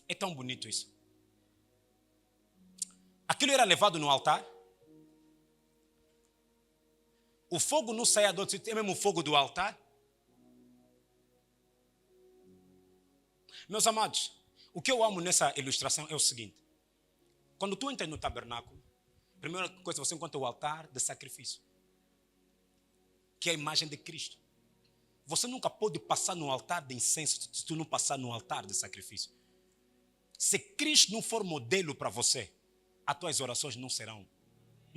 é tão bonito isso, aquilo era levado no altar, o fogo não saía do outro, é mesmo o fogo do altar. Meus amados, o que eu amo nessa ilustração é o seguinte. Quando tu entras no tabernáculo, a primeira coisa você encontra o altar de sacrifício, que é a imagem de Cristo. Você nunca pode passar no altar de incenso se tu não passar no altar de sacrifício. Se Cristo não for modelo para você, as tuas orações não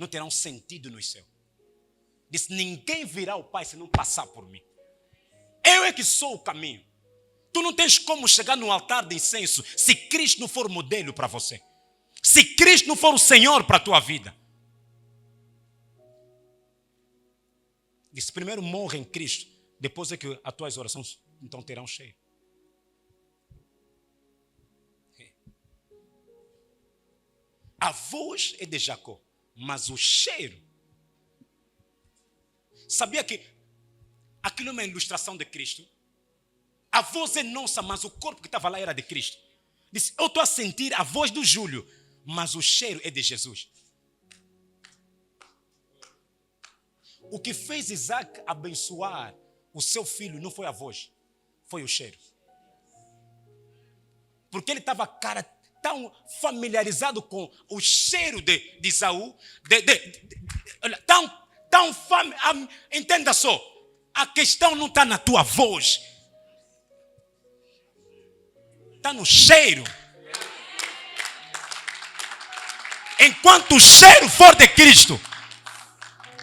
terão sentido no céu. Diz, ninguém virá ao Pai se não passar por mim. Eu é que sou o caminho. Tu não tens como chegar no altar de incenso se Cristo não for modelo para você. Se Cristo não for o Senhor para a tua vida. Diz, primeiro morre em Cristo, depois é que as tuas orações então terão cheio. A voz é de Jacó, mas o cheiro. Sabia que aquilo é uma ilustração de Cristo? A voz é nossa, mas o corpo que estava lá era de Cristo. Disse, eu estou a sentir a voz do Júlio, mas o cheiro é de Jesus. O que fez Isaac abençoar o seu filho não foi a voz, foi o cheiro. Porque ele estava tão familiarizado com o cheiro de Esaú, entenda só, a questão não está na tua voz, está no cheiro. Enquanto o cheiro for de Cristo,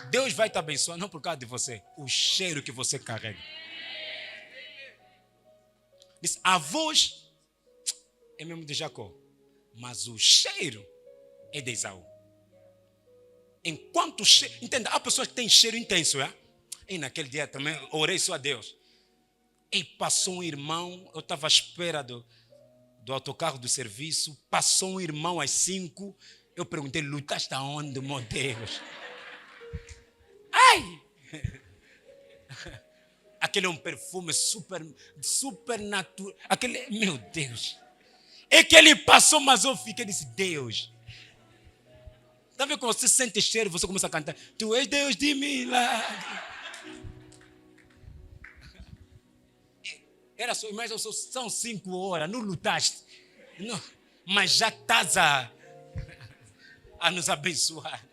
Deus vai te abençoar, não por causa de você, o cheiro que você carrega. Diz, a voz é mesmo de Jacó, mas o cheiro é de Esaú. Enquanto o cheiro, entenda, há pessoas que têm cheiro intenso, é? E naquele dia também orei só a Deus. E passou um irmão, eu estava à espera do autocarro do serviço, passou um irmão às 5, eu perguntei, lutaste aonde, meu Deus? Ai! Aquele é um perfume super natural. Aquele, meu Deus. É que ele passou, mas eu fiquei, disse, Deus. Está vendo quando você sente cheiro, você começa a cantar, tu és Deus de milagre. Era só, mas são 5 horas, não lutaste. Não, mas já estás a... a nos abençoar.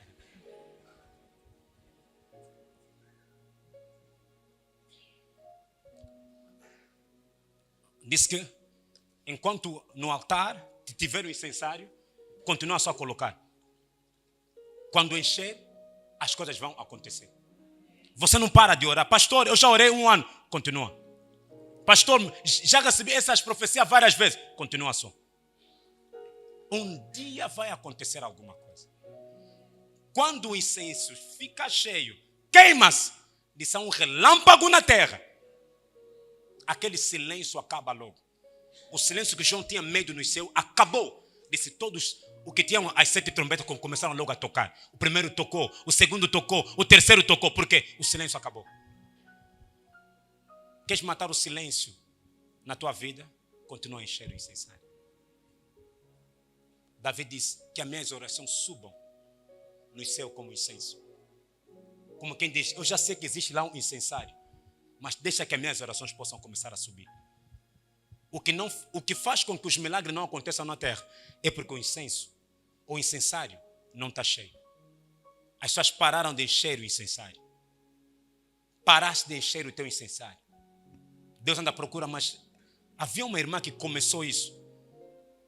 Diz que enquanto no altar tiver o incensário, continua só a colocar. Quando encher, as coisas vão acontecer. Você não para de orar. Pastor, eu já orei 1 ano. Continua. Pastor, já recebi essas profecias várias vezes. Continua só. Um dia vai acontecer alguma coisa. Quando o incenso fica cheio, queima-se. Disse um relâmpago na terra. Aquele silêncio acaba logo. O silêncio que João tinha medo no céu acabou. Disse todos o que tinham as 7 trombetas começaram logo a tocar. O primeiro tocou, o segundo tocou, o terceiro tocou. Por quê? O silêncio acabou. Queres matar o silêncio na tua vida? Continua a encher o incensário. Davi disse que as minhas orações subam no céu como incenso. Como quem diz, eu já sei que existe lá um incensário, mas deixa que as minhas orações possam começar a subir. O que faz com que os milagres não aconteçam na terra é porque o incensário não está cheio. As pessoas pararam de encher o incensário. Paraste de encher o teu incensário. Deus anda à procura, mas havia uma irmã que começou isso.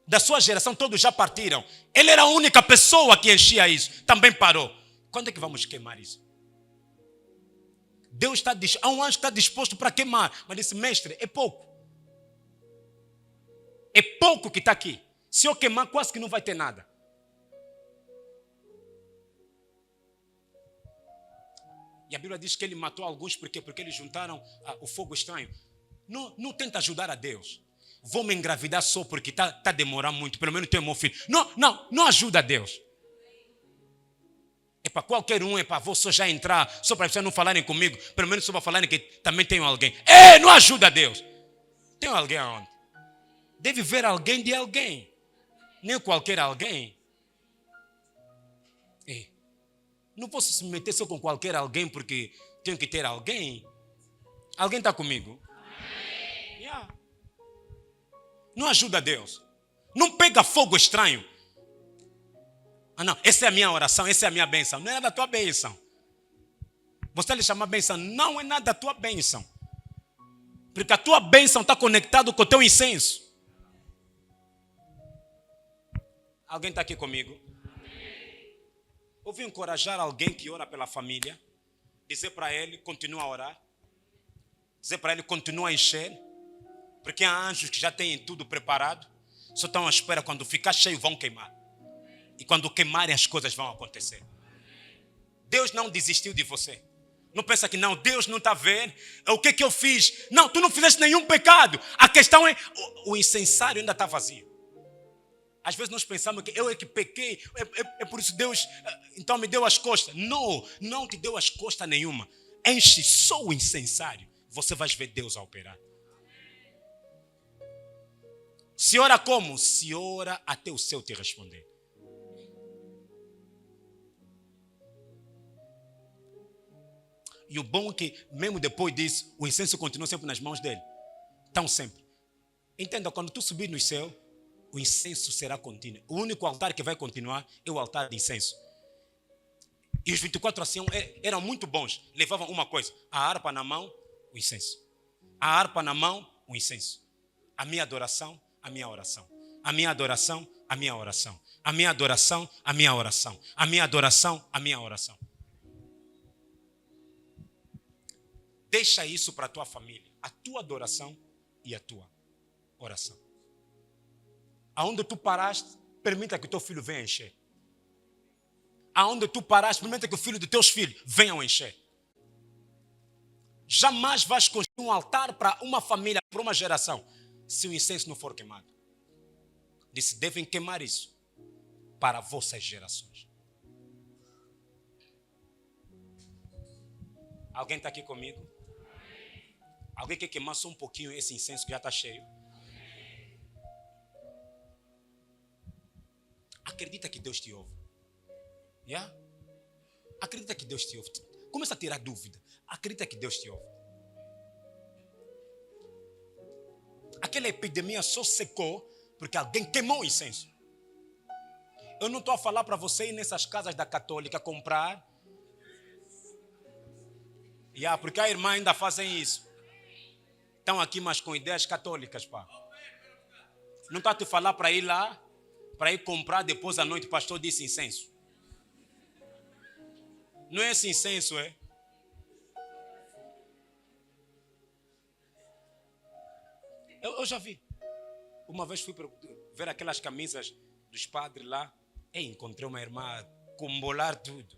Da sua geração todos já partiram. Ele era a única pessoa que enchia isso. Também parou. Quando é que vamos queimar isso? Deus há um anjo que está disposto para queimar. Mas disse, mestre, é pouco. É pouco que está aqui. Se eu queimar, quase que não vai ter nada. E a Bíblia diz que ele matou alguns. Por quê? Porque eles juntaram o fogo estranho. Não tenta ajudar a Deus. Vou me engravidar só porque está a demorar muito. Pelo menos tenho meu filho. Não ajuda a Deus. É para qualquer um, é para você já entrar. Só para vocês não falarem comigo. Pelo menos só para falarem que também tenho alguém. Não ajuda a Deus. Tem alguém aonde? Deve ver alguém de alguém. Nem qualquer alguém. Não posso se meter só com qualquer alguém porque tenho que ter alguém. Alguém está comigo? Yeah. Não ajuda a Deus. Não pega fogo estranho. Não, essa é a minha oração, essa é a minha bênção. Não é da tua bênção. Você lhe chama bênção, não é nada da tua bênção. Porque a tua bênção está conectada com o teu incenso. Alguém está aqui comigo? Eu vou encorajar alguém que ora pela família. Dizer para ele, continua a orar. Dizer para ele, continua a encher. Porque há anjos que já têm tudo preparado. Só estão à espera, quando ficar cheio vão queimar. E quando queimarem as coisas vão acontecer. Deus não desistiu de você. Não pensa que não, Deus não está vendo. O que eu fiz? Não, tu não fizeste nenhum pecado. A questão é, o incensário ainda está vazio. Às vezes nós pensamos que eu é que pequei, é por isso Deus então me deu as costas. Não te deu as costas nenhuma. Enche só o incensário. Você vai ver Deus a operar. Se ora como? Se ora até o céu te responder. E o bom é que mesmo depois disso, o incenso continua sempre nas mãos dele. Tão sempre. Entenda, quando tu subir no céu, o incenso será contínuo. O único altar que vai continuar é o altar de incenso. E os 24 anciãos eram muito bons. Levavam uma coisa, a harpa na mão, o incenso. A harpa na mão, o incenso. A minha adoração, a minha oração. A minha adoração, a minha oração. A minha adoração, a minha oração. A minha adoração, a minha oração. Deixa isso para a tua família. A tua adoração e a tua oração. Aonde tu paraste, permita que o teu filho venha encher. Aonde tu paraste, permita que o filho dos teus filhos venham encher. Jamais vais construir um altar para uma família, para uma geração, se o incenso não for queimado. Disse, devem queimar isso para vossas gerações. Alguém está aqui comigo? Alguém quer queimar só um pouquinho esse incenso que já está cheio? Acredita que Deus te ouve. Yeah? Acredita que Deus te ouve. Começa a tirar dúvida. Acredita que Deus te ouve. Aquela epidemia só secou porque alguém queimou o incenso. Eu não estou a falar para você ir nessas casas da católica comprar. Porque a irmã ainda fazem isso. Estão aqui, mas com ideias católicas, pá. Não está a te falar para ir lá, para ir comprar depois à noite, o pastor disse incenso. Não é esse incenso, é? Eu já vi. Uma vez fui ver aquelas camisas dos padres lá. Encontrei uma irmã com bolar tudo.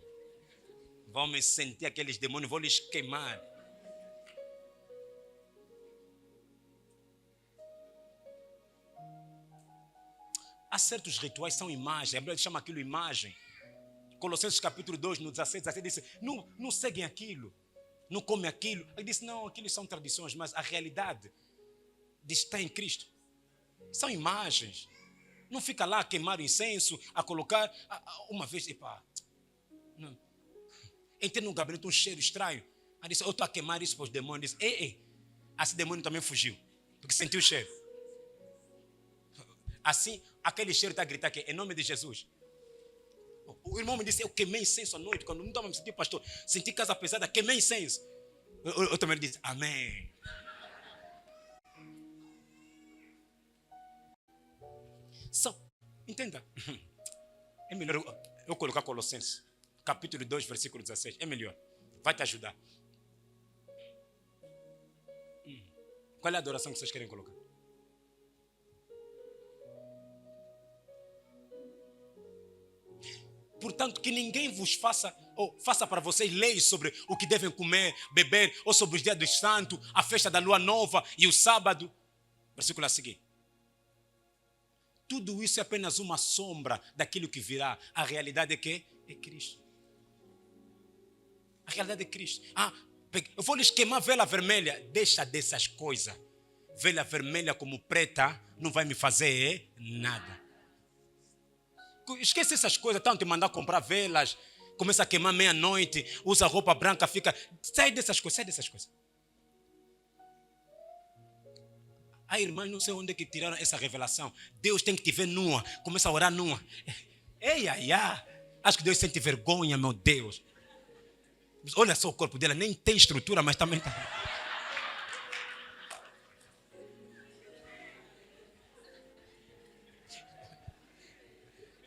Vão me sentir aqueles demônios, vou lhes queimar. Há certos rituais, são imagens. A Bíblia chama aquilo imagem. Colossenses capítulo 2, no 16, disse, não seguem aquilo, não comem aquilo. Ele disse, não, aquilo são tradições, mas a realidade de estar em Cristo são imagens. Não fica lá a queimar o incenso, a colocar. Uma vez, entrei no gabinete, um cheiro estranho. Aí disse, eu estou a queimar isso para os demônios. Disse, esse demônio também fugiu, porque sentiu o cheiro. Assim, aquele cheiro está a gritar que em nome de Jesus. O irmão me disse, eu queimei incenso à noite, quando não estava me sentindo pastor, senti casa pesada, queimei incenso. Eu também disse, amém. Entenda, é melhor eu colocar Colossenses, capítulo 2, versículo 16, é melhor, vai te ajudar. Qual é a adoração que vocês querem colocar? Portanto, que ninguém vos faça, ou faça para vocês leis sobre o que devem comer, beber, ou sobre os dias dos santos, a festa da lua nova e o sábado. Versículo a seguir. Tudo isso é apenas uma sombra daquilo que virá. A realidade é que é Cristo. A realidade é Cristo. Eu vou lhes queimar vela vermelha. Deixa dessas coisas. Vela vermelha como preta não vai me fazer nada. Esquece essas coisas, estão te mandar comprar velas, começa a queimar meia-noite, usa roupa branca, fica. Sai dessas coisas. A irmã, não sei onde é que tiraram essa revelação. Deus tem que te ver nua, começa a orar nua. Acho que Deus sente vergonha, meu Deus. Olha só o corpo dela, nem tem estrutura, mas também está.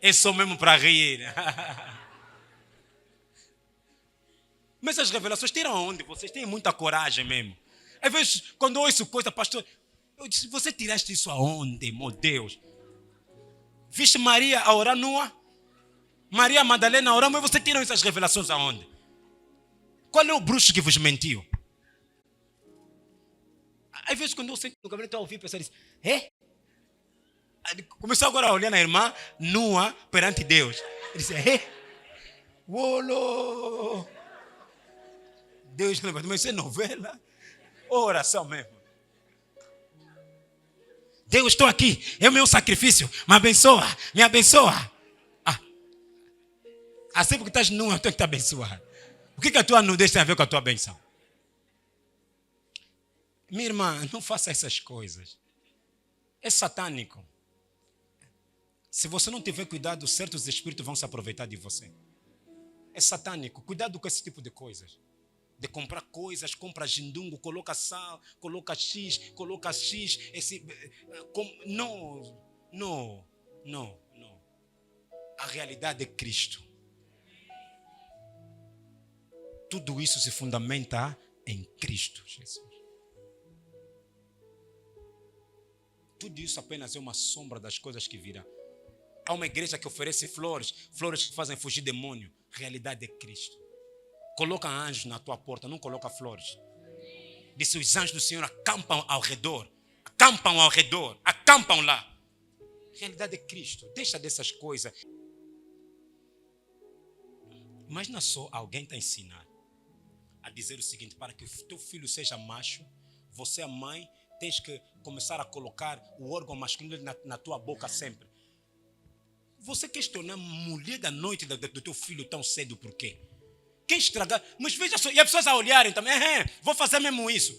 É só mesmo para rir. Mas as revelações tiram onde? Vocês têm muita coragem mesmo. Às vezes, quando eu ouço coisa, pastor, eu disse, você tiraste isso aonde, meu Deus? Viste Maria a orar nua? Maria Madalena a orar, mas você tirou essas revelações aonde? Qual é o bruxo que vos mentiu? Às vezes, quando eu sento no gabinete, eu ouvi pessoas dizer, começou agora a olhar na irmã nua perante Deus. Ele disse, Uolo! Deus levantou, mas isso é novela? Oração mesmo. Deus, estou aqui, é o meu sacrifício, me abençoa. Assim porque estás nua, eu tenho que te abençoar. O que a tua nudez tem a ver com a tua benção? Minha irmã, não faça essas coisas. É satânico. Se você não tiver cuidado, certos espíritos vão se aproveitar de você. É satânico. Cuidado com esse tipo de coisas. De comprar coisas, compra jindungo, coloca sal, coloca X. Não. A realidade é Cristo. Tudo isso se fundamenta em Cristo Jesus. Tudo isso apenas é uma sombra das coisas que virão. Há uma igreja que oferece flores que fazem fugir demônio. A realidade é Cristo. Coloca anjos na tua porta, não coloca flores. Disse, os anjos do Senhor acampam ao redor, acampam lá. A realidade é Cristo. Deixa dessas coisas. Mas não é só alguém te ensinar a dizer o seguinte, para que o teu filho seja macho, você, a mãe, tens que começar a colocar o órgão masculino na tua boca sempre. Você quer se tornar mulher da noite do teu filho tão cedo por quê? Quer estragar? Mas veja só, e as pessoas a olharem também, vou fazer mesmo isso.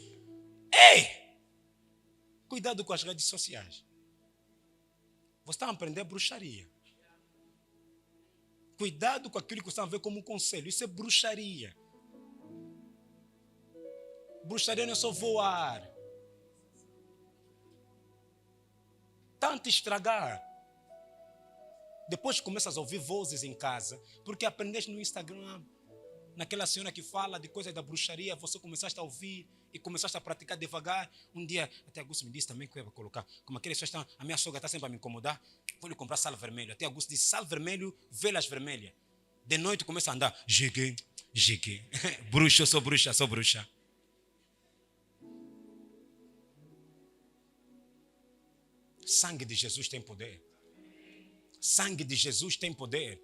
Cuidado com as redes sociais. Você está a aprender bruxaria. Cuidado com aquilo que você vai ver como um conselho. Isso é bruxaria. Bruxaria não é só voar. Tanto estragar. Depois começas a ouvir vozes em casa, porque aprendeste no Instagram, naquela senhora que fala de coisas da bruxaria, você começaste a ouvir e começaste a praticar devagar. Um dia, até Augusto me disse também que eu ia colocar, como aqueles pessoas estão, a minha sogra está sempre a me incomodar, vou lhe comprar sal vermelho. Até Augusto disse, sal vermelho, velas vermelhas. De noite começa a andar, jegue. Bruxa, eu sou bruxa. Sangue de Jesus tem poder. Sangue de Jesus tem poder.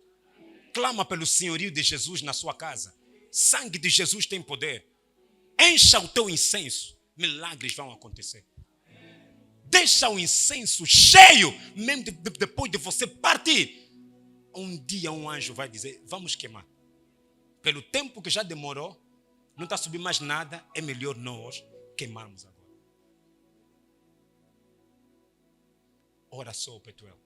Clama pelo senhorio de Jesus na sua casa. Sangue de Jesus tem poder. Encha o teu incenso. Milagres vão acontecer. Deixa o incenso cheio. Mesmo depois de você partir. Um dia um anjo vai dizer, vamos queimar. Pelo tempo que já demorou, não está subindo mais nada, é melhor nós queimarmos agora. Ora só, Petuel.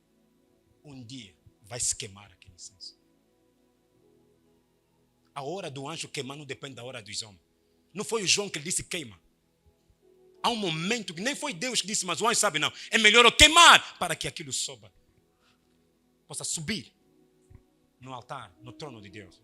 Um dia vai se queimar aquele incenso. A hora do anjo queimar não depende da hora dos homens. Não foi o João que disse queima. Há um momento que nem foi Deus que disse, mas o anjo sabe não. É melhor eu queimar para que aquilo suba. Possa subir no altar, no trono de Deus.